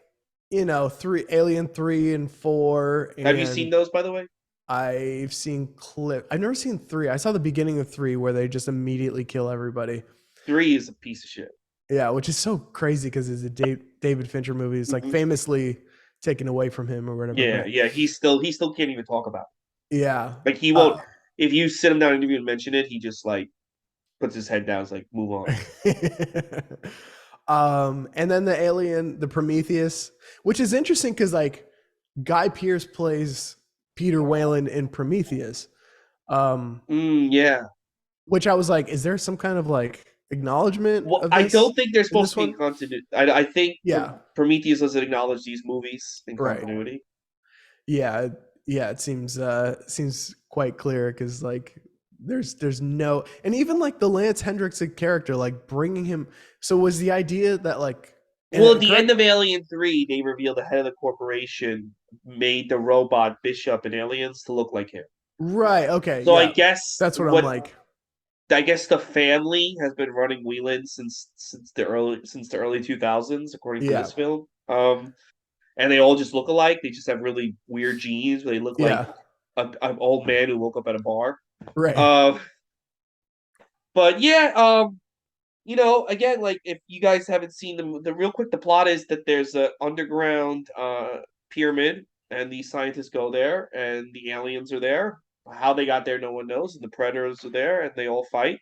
B: three Alien 3 and 4,
A: Have you seen
B: and
A: those, by the way?
B: I've seen clip. I've never seen 3. I saw the beginning of 3 where they just immediately kill everybody.
A: Three is a piece of shit.
B: Yeah, which is so crazy because it's a David Fincher movie. It's like
A: Mhm.
B: famously taken away from him or whatever.
A: Yeah,
B: But
A: yeah. He still can't even talk about
B: yeah,
A: it. Like he won't.
B: uh,
A: If you sit him down and even mention it, he just like puts his head down. It's like move on.
B: and then the Alien, the Prometheus, which is interesting because like Guy Pearce plays Peter Whalen in Prometheus. Um,
A: Yeah.
B: which I was like, is there some kind of like acknowledgement
A: Well,
B: of
A: I
B: this
A: don't think they're
B: in
A: supposed
B: this
A: to be
B: one?
A: in continuity. I think
B: Yeah,
A: Prometheus doesn't acknowledge these movies in
B: right.
A: continuity.
B: Yeah, yeah. It seems quite clear because like there's no, and even like the Lance Hendrickson character, like bringing him. So was the idea that like,
A: Well, at
B: and
A: the end
B: correct?
A: of Alien 3, they reveal the head of the corporation made the robot Bishop in Aliens to look like him.
B: Right. Okay.
A: So
B: Yeah. That's what I'm like.
A: I guess the family has been running Wheelan since the early 2000s, according to
B: Yeah.
A: this film. And they all just look alike. They just have really weird genes. They look like
B: Yeah.
A: an old man who woke up at a bar.
B: Right.
A: Uh, but yeah, again, like if you guys haven't seen the real quick, the plot is that there's a underground pyramid, and these scientists go there, and the aliens are there. How they got there, no one knows. And the predators are there, and they all fight.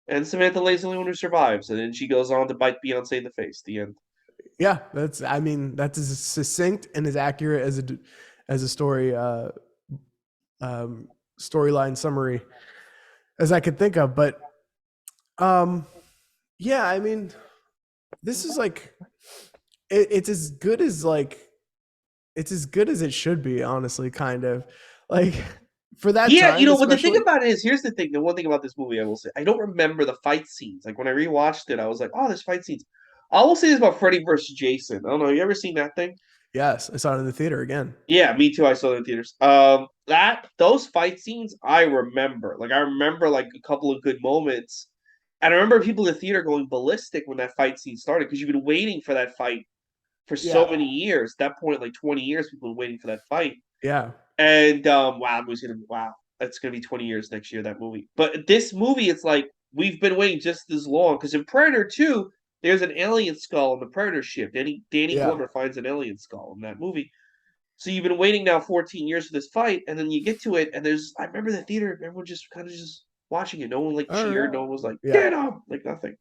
A: And Samantha Lay's the only one who survives, and then she goes on to bite Beyonce in the face. The end.
B: Yeah. That's. I mean, that's as succinct and as accurate as a story um, storyline summary as I could think of. But um, yeah. I mean, this is like it's as good as like it's as good as it should be, honestly, kind of like for that
A: Yeah,
B: time,
A: but the thing
B: especially.
A: about it is, here's the thing. The one thing about this movie, I will say, I don't remember the fight scenes. Like when I rewatched it, I was like, oh, there's fight scenes. I will say this about Freddy versus Jason. I don't know. You ever seen that thing?
B: Yes, I saw it in the theater again.
A: Yeah, me too. I saw it in theaters. That those fight scenes I remember. Like I remember like a couple of good moments, and I remember people in the theater going ballistic when that fight scene started because you've been waiting for that fight for so
B: Yeah,
A: many years. At that point, like 20 years, people were waiting for that fight.
B: yeah,
A: And wow, that's gonna be 20 years next year, that movie. But this movie, it's like we've been waiting just as long. Because in Predator 2, there's an alien skull on the Predator ship. Danny
B: yeah.
A: Glover finds an alien skull in that movie. So you've been waiting now 14 years for this fight, and then you get to it, and I remember the theater, everyone just kind of just watching it. No one like
B: All right.
A: cheered, no one was like,
B: Yeah.
A: get up, like nothing.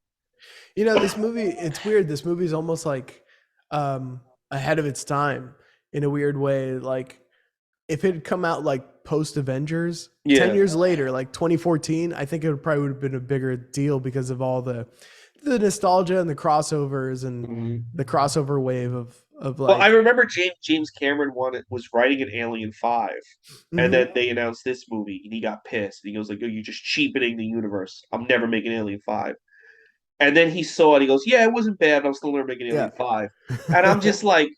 B: This movie, it's weird. This movie is almost like um ahead of its time in a weird way. Like if it had come out like post Avengers, 10
A: Yeah.
B: years later, like 2014, I think it would have been a bigger deal because of all the nostalgia and the crossovers and
A: Mhm.
B: the crossover wave of
A: Well, I
B: like
A: remember James Cameron was writing an Alien 5, and
B: mhm,
A: then they announced this movie, and he got pissed. And he goes like, "Oh, you're just cheapening the universe. I'm never making Alien 5." And then he saw it. He goes, "Yeah, it wasn't bad. I'm still never making
B: yeah.
A: Alien 5." And I'm just like,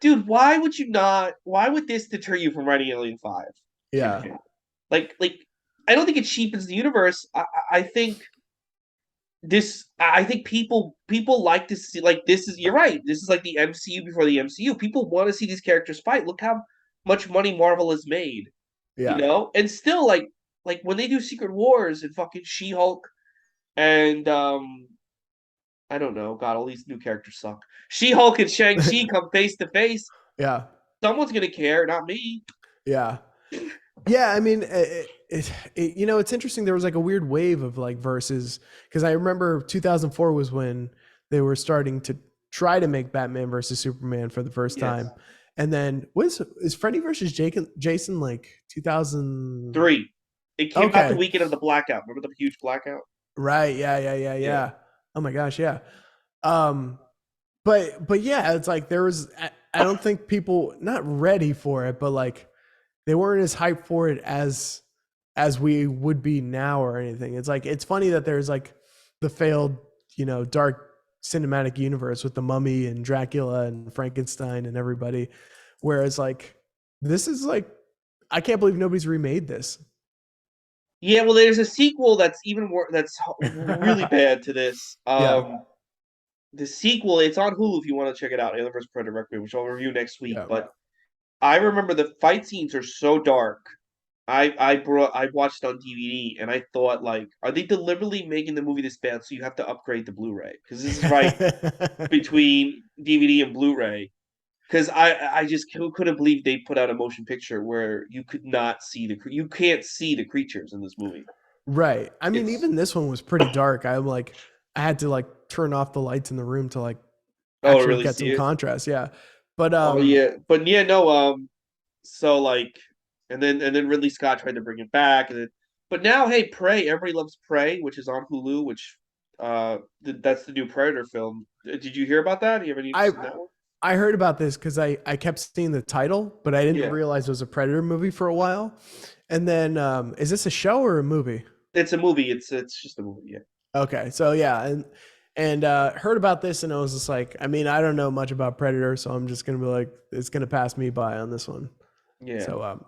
A: dude, why would you not? Why would this deter you from writing Alien 5, Jim
B: Yeah.
A: Cameron? Like, I don't think it cheapens the universe. I think I think people like to see like this is you're right. This is like the MCU before the MCU. People want to see these characters fight. Look how much money Marvel has made,
B: Yeah.
A: and still like when they do Secret Wars and fucking She Hulk and I don't know, God, all these new characters suck. She Hulk and Shang Chi come face to face.
B: Yeah.
A: Someone's gonna care, not me.
B: Yeah. Yeah, I mean, it's interesting. There was like a weird wave of like verses because I remember 2004 was when they were starting to try to make Batman versus Superman for the first
A: Yes,
B: time, and then is Freddy versus Jason like 2000?
A: 3. It came out the
B: Okay,
A: weekend of the blackout. Remember the huge blackout?
B: Right. Yeah. Yeah. Yeah.
A: Yeah.
B: Yeah. Oh my gosh. Yeah. Um, but yeah, it's like there was. I don't think people not ready for it, but like they weren't as hyped for it as we would be now or anything. It's like it's funny that there's like the failed, dark cinematic universe with the Mummy and Dracula and Frankenstein and everybody, whereas like this is like I can't believe nobody's remade this.
A: Yeah, well, there's a sequel that's even more that's really bad to this.
B: Yeah,
A: The sequel, it's on Hulu if you want to check it out, Alien vs Predator Requiem, which I'll review next week.
B: yeah.
A: But I remember the fight scenes are so dark. I watched it on DVD and I thought like, are they deliberately making the movie this bad so you have to upgrade the Blu-ray? Because this is right between DVD and Blu-ray. Because I just couldn't believe they put out a motion picture where you could not see you can't see the creatures in this movie.
B: Right. I mean,
A: It's
B: even this one was pretty dark. I'm like, I had to like turn off the lights in the room to like
A: oh, to
B: actually
A: really
B: get
A: see
B: some
A: it.
B: contrast. Yeah. But
A: Oh yeah, but yeah, no. So like, and then Ridley Scott tried to bring it back, but now, hey, Prey. Everybody loves Prey, which is on Hulu. Which that's the new Predator film. Did you hear about that? Do you have any
B: I
A: interest in that one?
B: I heard about this because I kept seeing the title, but I didn't
A: Yeah,
B: realize it was a Predator movie for a while. And then is this a show or a movie?
A: it's a movie. It's just a movie. Yeah,
B: Okay, so yeah, and heard about this, and I was just like, I mean, I don't know much about Predator, so I'm just gonna be like, it's gonna pass me by on this one.
A: yeah,
B: So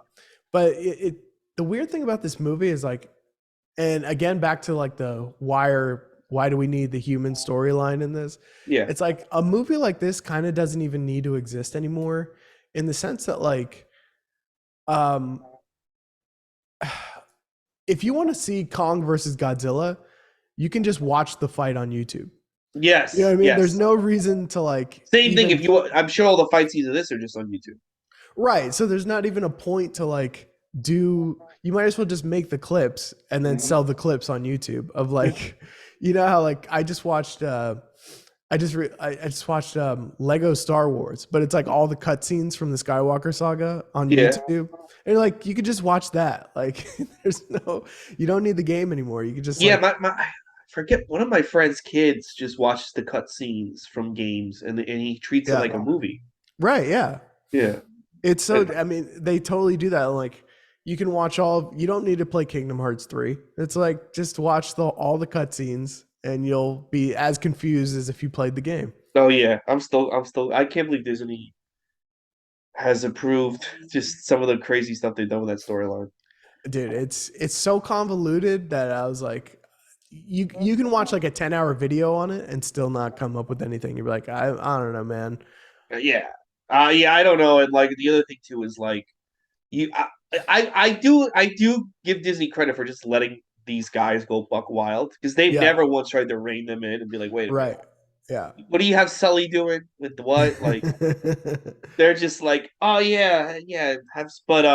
B: but the weird thing about this movie is like, and again, back to like the why do we need the human storyline in this?
A: yeah,
B: It's like a movie like this kind of doesn't even need to exist anymore, in the sense that like, um, if you want to see Kong versus Godzilla, you can just watch the fight on YouTube. You know what
A: yes,
B: I mean? There's
A: yes.
B: no reason to like
A: Same thing.
B: even
A: If you, I'm sure all the fight scenes of this are just on YouTube.
B: right. So there's not even a point to like do you might as well just make the clips and then
A: Hmm.
B: sell the clips on YouTube of like you know how like I just watched I just watched Lego Star Wars, but it's like all the cutscenes from the Skywalker saga on
A: Yeah,
B: YouTube. And like you could just watch that. Like there's no you don't need the game anymore. You could just
A: yeah.
B: like
A: My I forget one of my friend's kids just watches the cutscenes from games and he treats it
B: yeah.
A: like a movie.
B: Right, yeah.
A: Yeah.
B: It's so
A: And
B: I mean, they totally do that. Like you can watch all you don't need to play Kingdom Hearts 3. It's like just watch the all the cutscenes and you'll be as confused as if you played the game.
A: oh yeah, I can't believe Disney has approved just some of the crazy stuff they've done with that storyline.
B: Dude, it's so convoluted that I was like you can watch like a 10-hour video on it and still not come up with anything. You're like, I don't know, man.
A: Yeah. Yeah, I don't know. And like the other thing too is like you I do give Disney credit for just letting these guys go buck wild because they've
B: Yeah.
A: never once tried to rein them in and be like, wait a minute,
B: Right. Yeah.
A: what do you have Sully doing with the what? Like they're just like, oh yeah, yeah, but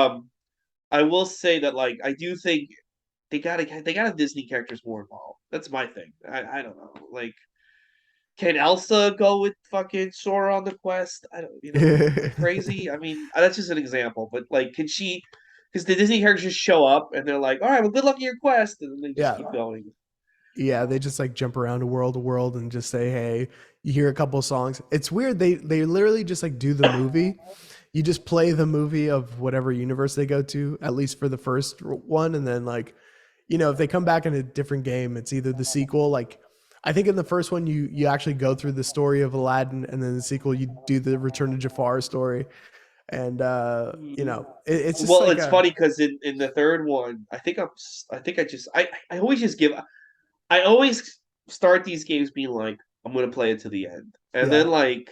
A: I will say that like I do think they gotta have Disney characters more involved. That's my thing. I don't know. Like, can Elsa go with fucking Sora on the quest? I don't, crazy. I mean, that's just an example, but like, can she? Because the Disney characters just show up and they're like, "All right, well, good luck in your quest," and then they just
B: Yeah.
A: keep going.
B: Yeah, they just like jump around to world and just say, "Hey, you hear a couple of songs." It's weird. They literally just like do the movie. You just play the movie of whatever universe they go to, at least for the first one, and then like, if they come back in a different game, it's either the sequel. Like, I think in the first one, you actually go through the story of Aladdin, and then the sequel, you do the Return to Jafar story, and it's just
A: Well,
B: like
A: it's
B: a
A: funny because in the third one, I think I always just give I always start these games being like, I'm gonna play it to the end, and
B: yeah,
A: then like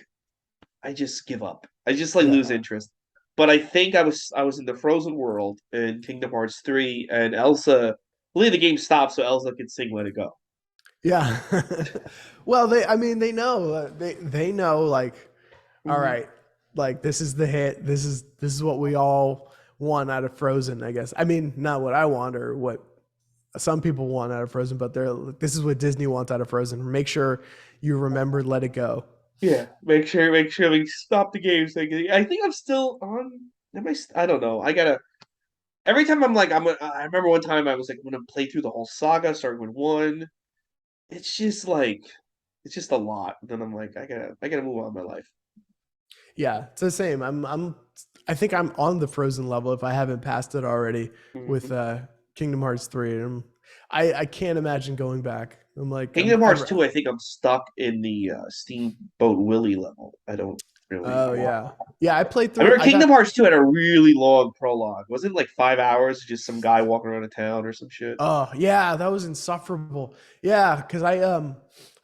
A: I just give up. I just like
B: yeah,
A: lose interest. But I think I was in the frozen world in Kingdom Hearts 3 and Elsa believe the game stopped so Elsa could sing Let It Go.
B: yeah. Well, I mean, they know, they know, like, all
A: Mhm.
B: right, like this is the hit. This is what we all want out of Frozen, I guess. I mean, not what I want or what some people want out of Frozen, but this is what Disney wants out of Frozen. Make sure you remember Let It Go.
A: Yeah, make sure we stop the game. So I think I'm still on. I don't know. I gotta. Every time I'm like, I remember one time I was like, I'm gonna play through the whole saga, starting with one. it's just like it's just a lot. Then I'm like, I gotta move on with my life.
B: Yeah, it's the same. I think I'm on the Frozen level if I haven't passed it already with
A: Mhm.
B: Kingdom Hearts 3. And I can't imagine going back. I'm like
A: Kingdom Hearts 2, I think I'm stuck in the Steamboat Willie level. I don't really.
B: oh yeah. Yeah, I played
A: I
B: through
A: remember
B: I
A: Kingdom
B: got
A: Hearts 2 had a really long prologue. Wasn't it like 5 hours, just some guy walking around a town or some shit?
B: oh yeah, that was insufferable. Yeah, cuz I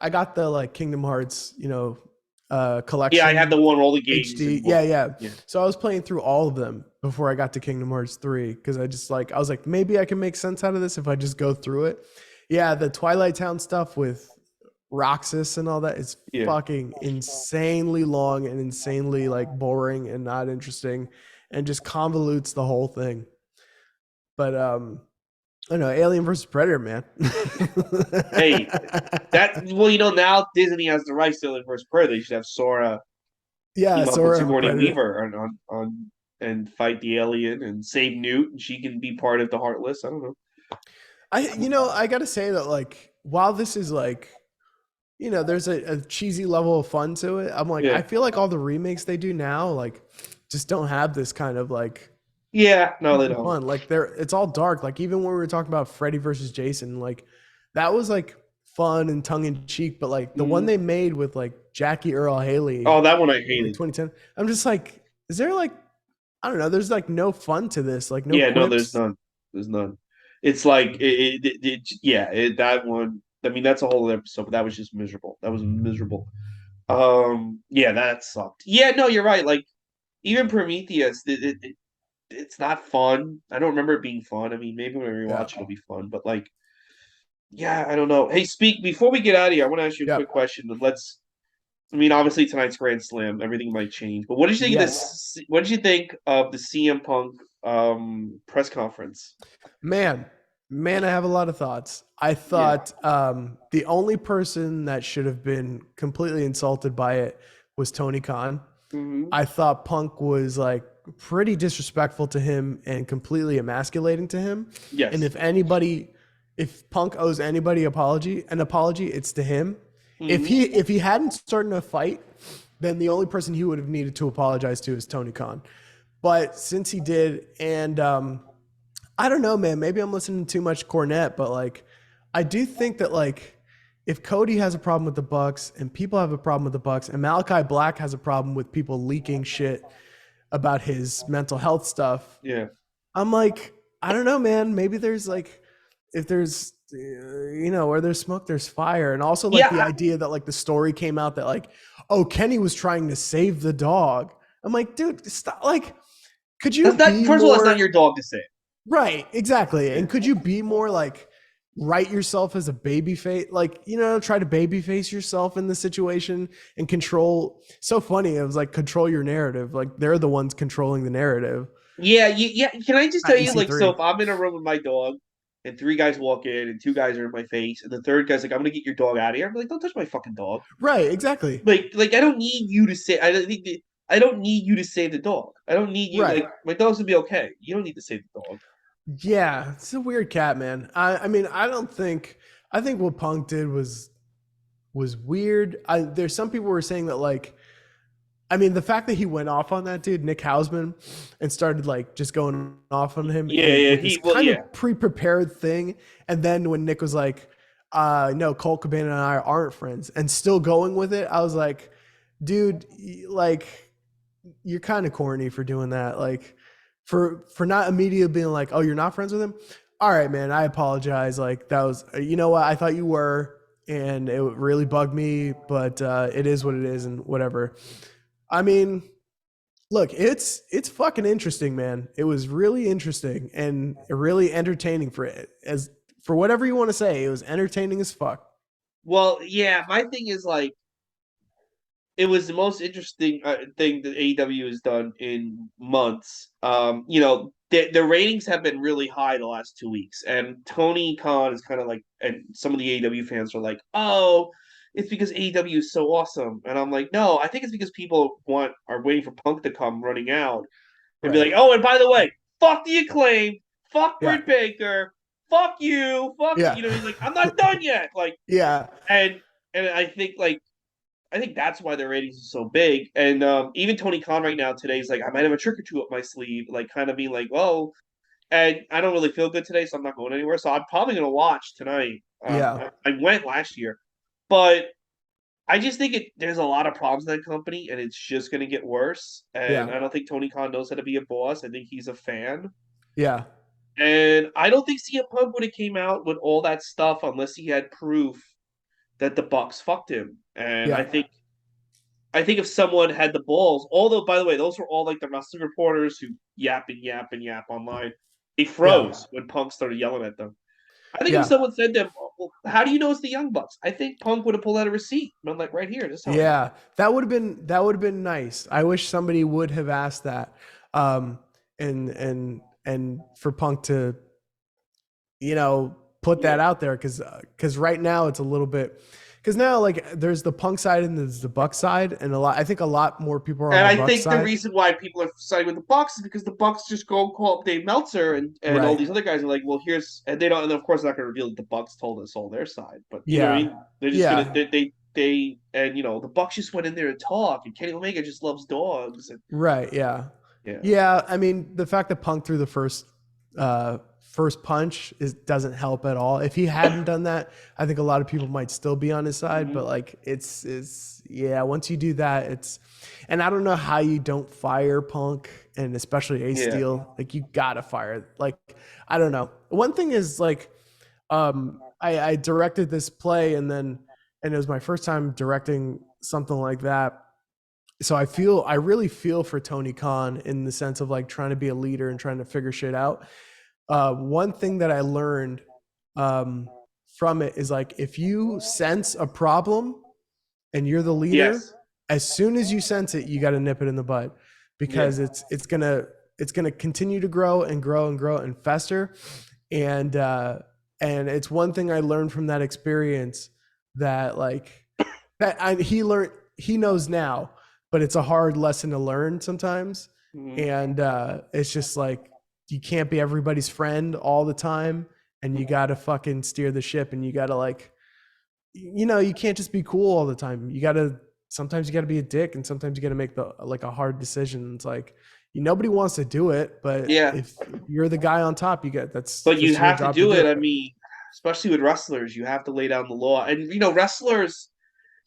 B: got the like Kingdom Hearts,
A: Yeah, I had
B: collection
A: the one with all the games
B: HD.
A: and
B: Yeah,
A: well,
B: yeah.
A: yeah.
B: So I was playing through all of them before I got to Kingdom Hearts 3 cuz I was like maybe I can make sense out of this if I just go through it. Yeah, the Twilight Town stuff with Roxas and all that is
A: Yeah.
B: fucking insanely long and insanely like boring and not interesting and just convolutes the whole thing. But I don't know, Alien versus Predator, man.
A: Hey, now Disney has the rights to Alien vs. Predator. They should have Sora
B: Yeah,
A: team up with
B: Sora and
A: Sigourney
B: Predator.
A: Weaver on and fight the alien and save Newt, and she can be part of the Heartless. I don't know.
B: I gotta say that like while this is like there's a cheesy level of fun to it. I'm like, I
A: Yeah,
B: feel like all the remakes they do now, like, just don't have this kind of like
A: yeah. No, they
B: cheesy
A: don't.
B: fun. Like, it's all dark. Like, even when we were talking about Freddy versus Jason, like, that was like fun and tongue in cheek. But like the one
A: Mhm.
B: they made with like Jackie Earl Haley
A: Oh, that one I
B: in like
A: hated.
B: 2010, I'm just like, is there like, I don't know, there's like no fun to this, like no
A: Yeah, no, there's
B: quips.
A: none. There's none. It's like yeah, that one. I mean, that's a whole other episode, but that was just miserable. That was miserable. Yeah, that sucked. Yeah, no, you're right. Like even Prometheus, it's not fun. I don't remember it being fun. I mean, maybe when I
B: Yeah.
A: rewatch it'll be fun, but like, yeah, I don't know. Hey, speak before we get out of here. I want to ask you a quick
B: Yep.
A: question. And let's. I mean, obviously tonight's Grand Slam, everything might change. But what did you think of
B: Yes.
A: this? What did you think of the CM Punk press conference?
B: Man, man, I have a lot of thoughts. I
A: Yeah.
B: thought the only person that should have been completely insulted by it was Tony Khan.
A: Hmm.
B: I thought Punk was like pretty disrespectful to him and completely emasculating to him. And
A: Yes.
B: if Punk owes anybody an apology, it's to him.
A: Hmm.
B: If he hadn't started a fight, then the only person he would have needed to apologize to is Tony Khan. But since he did, and I don't know, man. Maybe I'm listening to too much Cornette, but like, I do think that like, if Cody has a problem with the Bucks and people have a problem with the Bucks and Malachi Black has a problem with people leaking shit about his mental health stuff,
A: Yeah.
B: I'm like, I don't know, man. Maybe there's like, if there's, where there's smoke, there's fire. And also like
A: Yeah.
B: the idea that like the story came out that like, oh, Kenny was trying to save the dog. I'm like, dude, stop. Like, could you
A: That's not.
B: be
A: First of all, it's not
B: more
A: your dog to say it.
B: right? Exactly.
A: Yeah.
B: And could you be more like write yourself as a baby face, like try to baby face yourself in the situation and control. So funny, it was like control your narrative. Like they're the ones controlling the narrative,
A: Yeah. Yeah. Can I just tell
B: not
A: you, like, so
B: EC3.
A: if I'm in a room with my dog and three guys walk in and two guys are in my face and the third guy's like, "I'm gonna get your dog out of here," I'm like, "Don't touch my fucking dog."
B: Right? Exactly.
A: Like I don't need you to say. I don't think that- I don't need you to save the dog. I don't need you.
B: Right.
A: Like my dog's gonna be okay. You don't need to save the dog.
B: Yeah, it's a weird cat, man. I mean, I don't think. I think what Punk did was weird. There's some people were saying that like I mean, the fact that he went off on that dude, Nick Hausman, and started like just going off on him
A: Yeah.
B: and
A: Yeah.
B: with this kind
A: Yeah.
B: of pre-prepared thing, and then when Nick was like, no, Colt Cabana and I aren't friends, and still going with it, I was like, dude, like you're kind of corny for doing that. Like for not immediately being like, oh, you're not friends with him. All right, man, I apologize. Like that was, you know what? I thought you were, and it really bugged me, but it is what it is, and whatever. I mean, look, it's fucking interesting, man. It was really interesting and really entertaining for it as for whatever you want to say. It was entertaining as fuck.
A: Well, yeah. My thing is like it was the most interesting thing that AEW has done in months. The ratings have been really high the last 2 weeks, and Tony Khan is kind of like, and some of the AEW fans are like, "Oh, it's because AEW is so awesome," and I'm like, "No, I think it's because people are waiting for Punk to come running out and be like,
B: Right.
A: oh, and by the way, fuck the Acclaim, fuck
B: Yeah.
A: Britt Baker." fuck you, fuck you.
B: Yeah.
A: You know, he's like, I'm not done yet. Like,
B: Yeah.
A: and I think that's why their ratings are so big. And even Tony Khan right now today is like, I might have a trick or two up my sleeve, like kind of being like, oh, and I don't really feel good today, so I'm not going anywhere. So I'm probably gonna watch tonight.
B: Yeah.
A: I went last year, but I just think there's a lot of problems in that company, and it's just gonna get worse. And
B: Yeah.
A: I don't think Tony Khan knows how to be a boss. I think he's a fan.
B: Yeah.
A: And I don't think CM Punk would have came out with all that stuff unless he had proof that the Bucks fucked him. And
B: Yeah.
A: I think if someone had the balls, although by the way, those were all like the wrestling reporters who yap and yap and yap online. They
B: Yeah.
A: froze when Punk started yelling at them. I think if
B: Yeah.
A: someone said to him, well, "How do you know it's the Young Bucks?" I think Punk would have pulled out a receipt. And I'm like, right here, this is how I know.
B: Yeah. That would have been nice. I wish somebody would have asked that. Um and for Punk to, put
A: Yeah,
B: that out there, because right now it's a little bit, because now, like, there's the Punk side and there's the Buck side, and I think a lot more people are on
A: and
B: the
A: I
B: Buck
A: think the
B: side.
A: reason why people are siding with the Bucks is because the Bucks just go and call up Dave Meltzer and all
B: Right.
A: these other guys are like, well, here's and they don't, and of course they're not going to reveal that the Bucks told us all their side, but you know what I
B: Yeah.
A: mean? They're just gonna
B: Yeah.
A: they and the Bucks just went in there and talk, and Kenny Omega just loves dogs, and
B: Right. Yeah.
A: yeah,
B: Yeah. I mean, the fact that Punk threw the first punch doesn't help at all. If he hadn't done that, I think a lot of people might still be on his side.
A: mm-hmm.
B: But like, it's yeah. Once you do that, and I don't know how you don't fire Punk, and especially Ace
A: Yeah,
B: Steel. Like, you gotta fire. Like, I don't know. One thing is, like, I directed this play, and it was my first time directing something like that. So I really feel for Tony Khan in the sense of like trying to be a leader and trying to figure shit out. One thing that I learned um, from it is, like, if you sense a problem and you're the leader,
A: yes,
B: as soon as you sense it, you got to nip it in the bud,
A: yeah,
B: because it's gonna continue to grow and grow and grow and fester. And it's one thing I learned from that experience, that, like, he knows now, but it's a hard lesson to learn sometimes.
A: mm-hmm.
B: And it's just like, you can't be everybody's friend all the time, and you got to fucking steer the ship, and you got to, like, you can't just be cool all the time. Sometimes you got to be a dick, and sometimes you got to make a hard decision. It's like, nobody wants to do it, but
A: Yeah.
B: if you're the guy on top, that's
A: But you
B: just your
A: have to
B: job to
A: do
B: do
A: it. I
B: it.
A: mean, especially with wrestlers, you have to lay down the law. And wrestlers,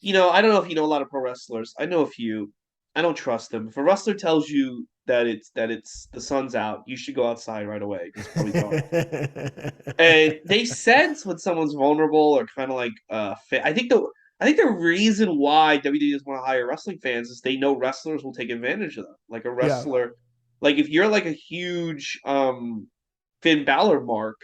A: I don't know if you know a lot of pro wrestlers. I know a few. I don't trust them. If a wrestler tells you that it's the sun's out, you should go outside right away because it's probably dark. And they sense when someone's vulnerable or kind of like I think the reason why WWE doesn't want to hire wrestling fans is they know wrestlers will take advantage of them. Like a
B: Yeah.
A: wrestler, like if you're like a huge Finn Balor mark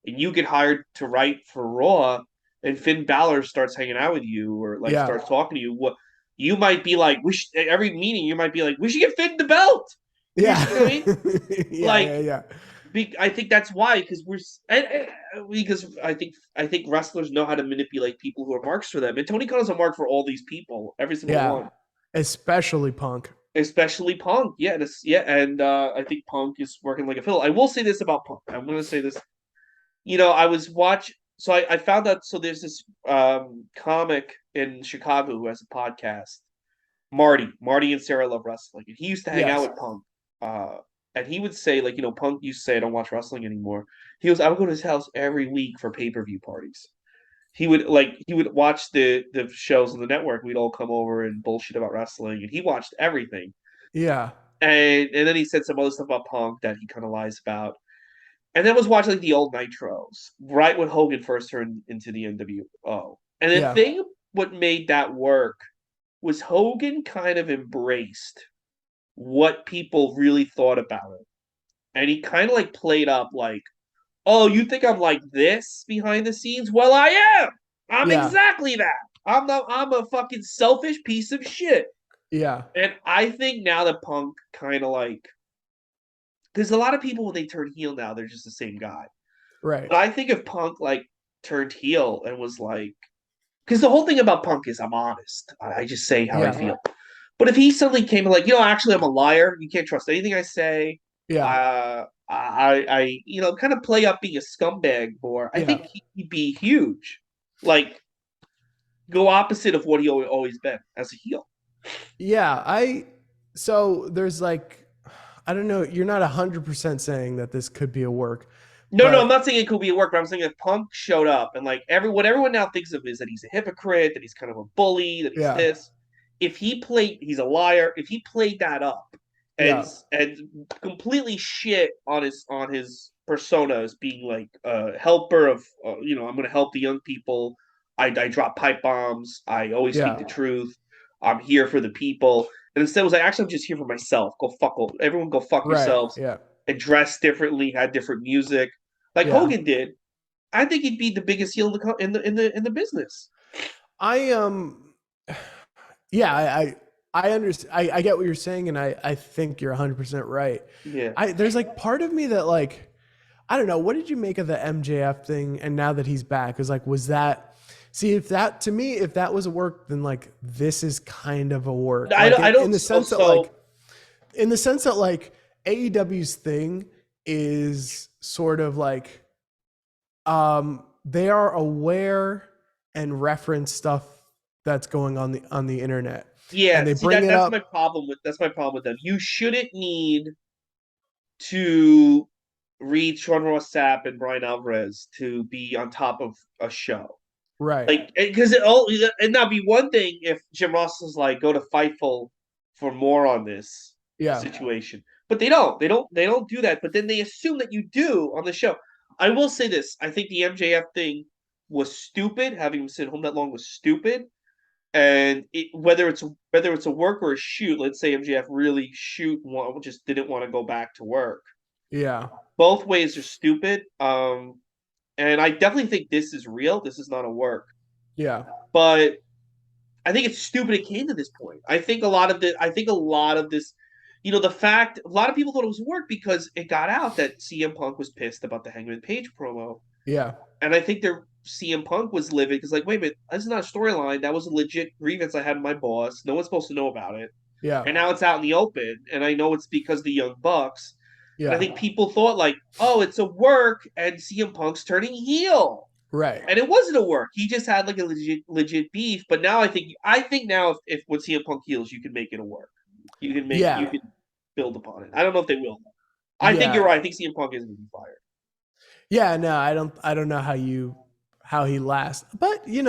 A: and you get hired to write for Raw and Finn Balor starts hanging out with you or like
B: Yeah.
A: starts talking to you, what you might be like, every meeting you might be like, we should get Finn the belt.
B: Yeah.
A: You know what I mean?
B: Yeah.
A: Like
B: Yeah. Yeah.
A: I think that's why because I think wrestlers know how to manipulate people who are marks for them, and Tony Khan is a mark for all these people, every single
B: Yeah.
A: one,
B: Especially Punk.
A: especially Punk. Yeah, and I think Punk is working like a fiddle. I will say this about Punk. I'm going to say this. I was watch. So I found out. So there's this comic in Chicago who has a podcast. Marty and Sarah love wrestling, and he used to hang out
B: Yes.
A: with Punk. Uh, and he would say, like, Punk used to say, "I don't watch wrestling anymore." I would go to his house every week for pay-per-view parties. He would watch the shows on the network. We'd all come over and bullshit about wrestling, and he watched everything.
B: Yeah.
A: And then he said some other stuff about Punk that he kind of lies about. And then was watching like the old Nitros, right when Hogan first turned into the NWO. And the
B: Yeah.
A: thing what made that work was Hogan kind of embraced what people really thought about it. And he kind of like played up like, "Oh, you think I'm like this behind the scenes? Well, I am. I'm
B: Yeah.
A: exactly that. I'm a fucking selfish piece of shit."
B: Yeah.
A: And I think now that Punk kind of like because a lot of people when they turn heel now, they're just the same guy.
B: Right.
A: But I think if Punk like turned heel and was like because the whole thing about Punk is I'm honest. I just say how I
B: Yeah.
A: feel. But if he suddenly came like, actually, I'm a liar. You can't trust anything I say.
B: Yeah.
A: kind of play up being a scumbag more, I
B: Yeah.
A: think he'd be huge. Like, go opposite of what he always been as a heel.
B: Yeah, so there's like I don't know, you're not 100% saying that this could be a work,
A: No, no, I'm
B: but
A: not saying it could be a work, but I'm saying if Punk showed up and like what everyone now thinks of is that he's a hypocrite, that he's kind of a bully, that he's
B: yeah.
A: this. If he played, he's a liar. If he played that up and
B: Yeah.
A: and completely shit on his persona as being like a helper of, I'm going to help the young people. I drop pipe bombs. I always speak
B: Yeah.
A: the truth. I'm here for the people. And instead, it was like, actually, I'm just here for myself. Go fuck everyone. Go fuck
B: Right.
A: yourselves.
B: Yeah.
A: And dress differently, had different music like
B: Yeah.
A: Hogan did. I think he'd be the biggest heel in the business.
B: I yeah, I understand. I get what you're saying, and I think you're 100% right.
A: Yeah.
B: There's like part of me that like I don't know. What did you make of the MJF thing? And now that he's back, is like, was that? See, if that to me, if that was a work, then like this is kind of a work.
A: I
B: Like
A: don't. I
B: in
A: don't.
B: the
A: So,
B: sense that
A: so
B: AEW's thing is sort of like they are aware and reference stuff that's going on the internet, and
A: yeah.
B: they
A: See
B: bring
A: that
B: it
A: that's my
B: up.
A: problem with them. You shouldn't need to read Sean Ross Sapp and Brian Alvarez to be on top of a show.
B: Right.
A: Like, because it'd not be one thing if Jim Ross was like, go to Fightful for more on this
B: Yeah.
A: situation, but they don't. They don't do that. But then they assume that you do on the show. I will say this: I think the MJF thing was stupid. Having him sit home that long was stupid. And whether it's a work or a shoot, let's say MJF really just didn't want to go back to work.
B: Yeah.
A: Both ways are stupid. And I definitely think this is real. This is not a work.
B: Yeah.
A: But I think it's stupid it came to this point. I think a lot of this, the fact a lot of people thought it was work because it got out that CM Punk was pissed about the Hangman Page promo.
B: Yeah.
A: And I think their CM Punk was livid because, like, wait a minute, that's not a storyline. That was a legit grievance I had with my boss. No one's supposed to know about it.
B: Yeah.
A: And now it's out in the open. And I know it's because of the Young Bucks. And I
B: Yeah.
A: think people thought, like, oh, it's a work and CM Punk's turning heel.
B: Right.
A: And it wasn't a work. He just had like a legit beef. But now I think now if when CM Punk heals, you can make it a work. You
B: Yeah.
A: can build upon it. I don't know if they will. I think you're
B: Yeah.
A: right. I think CM Punk is going to be fired.
B: Yeah, no, I don't know how he lasts. But, he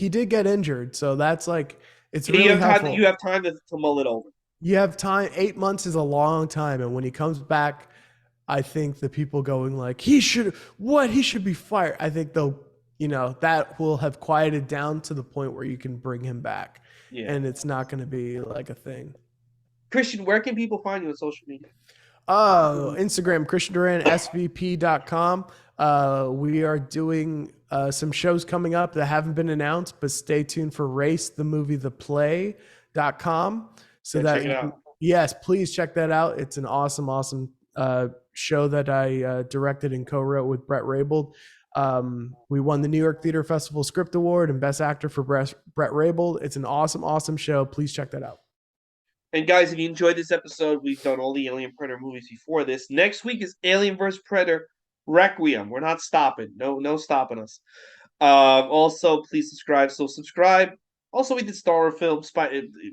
B: did get injured, so that's like it's
A: You
B: really
A: have time. You
B: helpful.
A: have time to mull it over.
B: You have time. 8 months is a long time, and when he comes back, I think the people going like he should be fired. I think they'll that will have quieted down to the point where you can bring him back,
A: Yeah.
B: and it's not going to be like a thing.
A: Cristian, where can people find you on social media?
B: Oh, Instagram, CristianDuranSVP.com. We are doing some shows coming up that haven't been announced, but stay tuned for Race, the movie, the play.com. So
A: Yeah,
B: that
A: check it out.
B: yes, please check that out. It's an awesome show that I directed and co-wrote with Brett Rabel. We won the New York Theater Festival Script Award and Best Actor for Brett Rabel. It's an awesome show. Please check that out.
A: And guys, if you enjoyed this episode, we've done all the Alien Predator movies before this. Next week is Alien vs. Predator Requiem. We're not stopping. No stopping us. Also, please subscribe. So subscribe. Also, we did Star Wars films.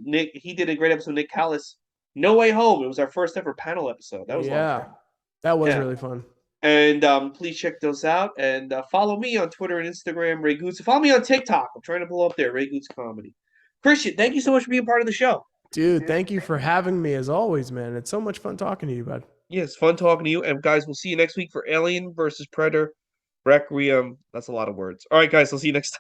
A: Nick, he did a great episode. Nick Callis, No Way Home. It was our first ever panel episode. That was a lot of
B: Yeah,
A: fun.
B: that was
A: Yeah.
B: really fun.
A: And please check those out. And follow me on Twitter and Instagram, Ray Gootz. Follow me on TikTok. I'm trying to blow up there, Ray Gootz Comedy. Cristian, thank you so much for being part of the show.
B: Dude, thank you for having me as always, man. It's so much fun talking to you, bud.
A: Yeah, it's fun talking to you. And guys, we'll see you next week for Alien versus Predator Requiem. That's a lot of words. All right, guys, I'll see you next time.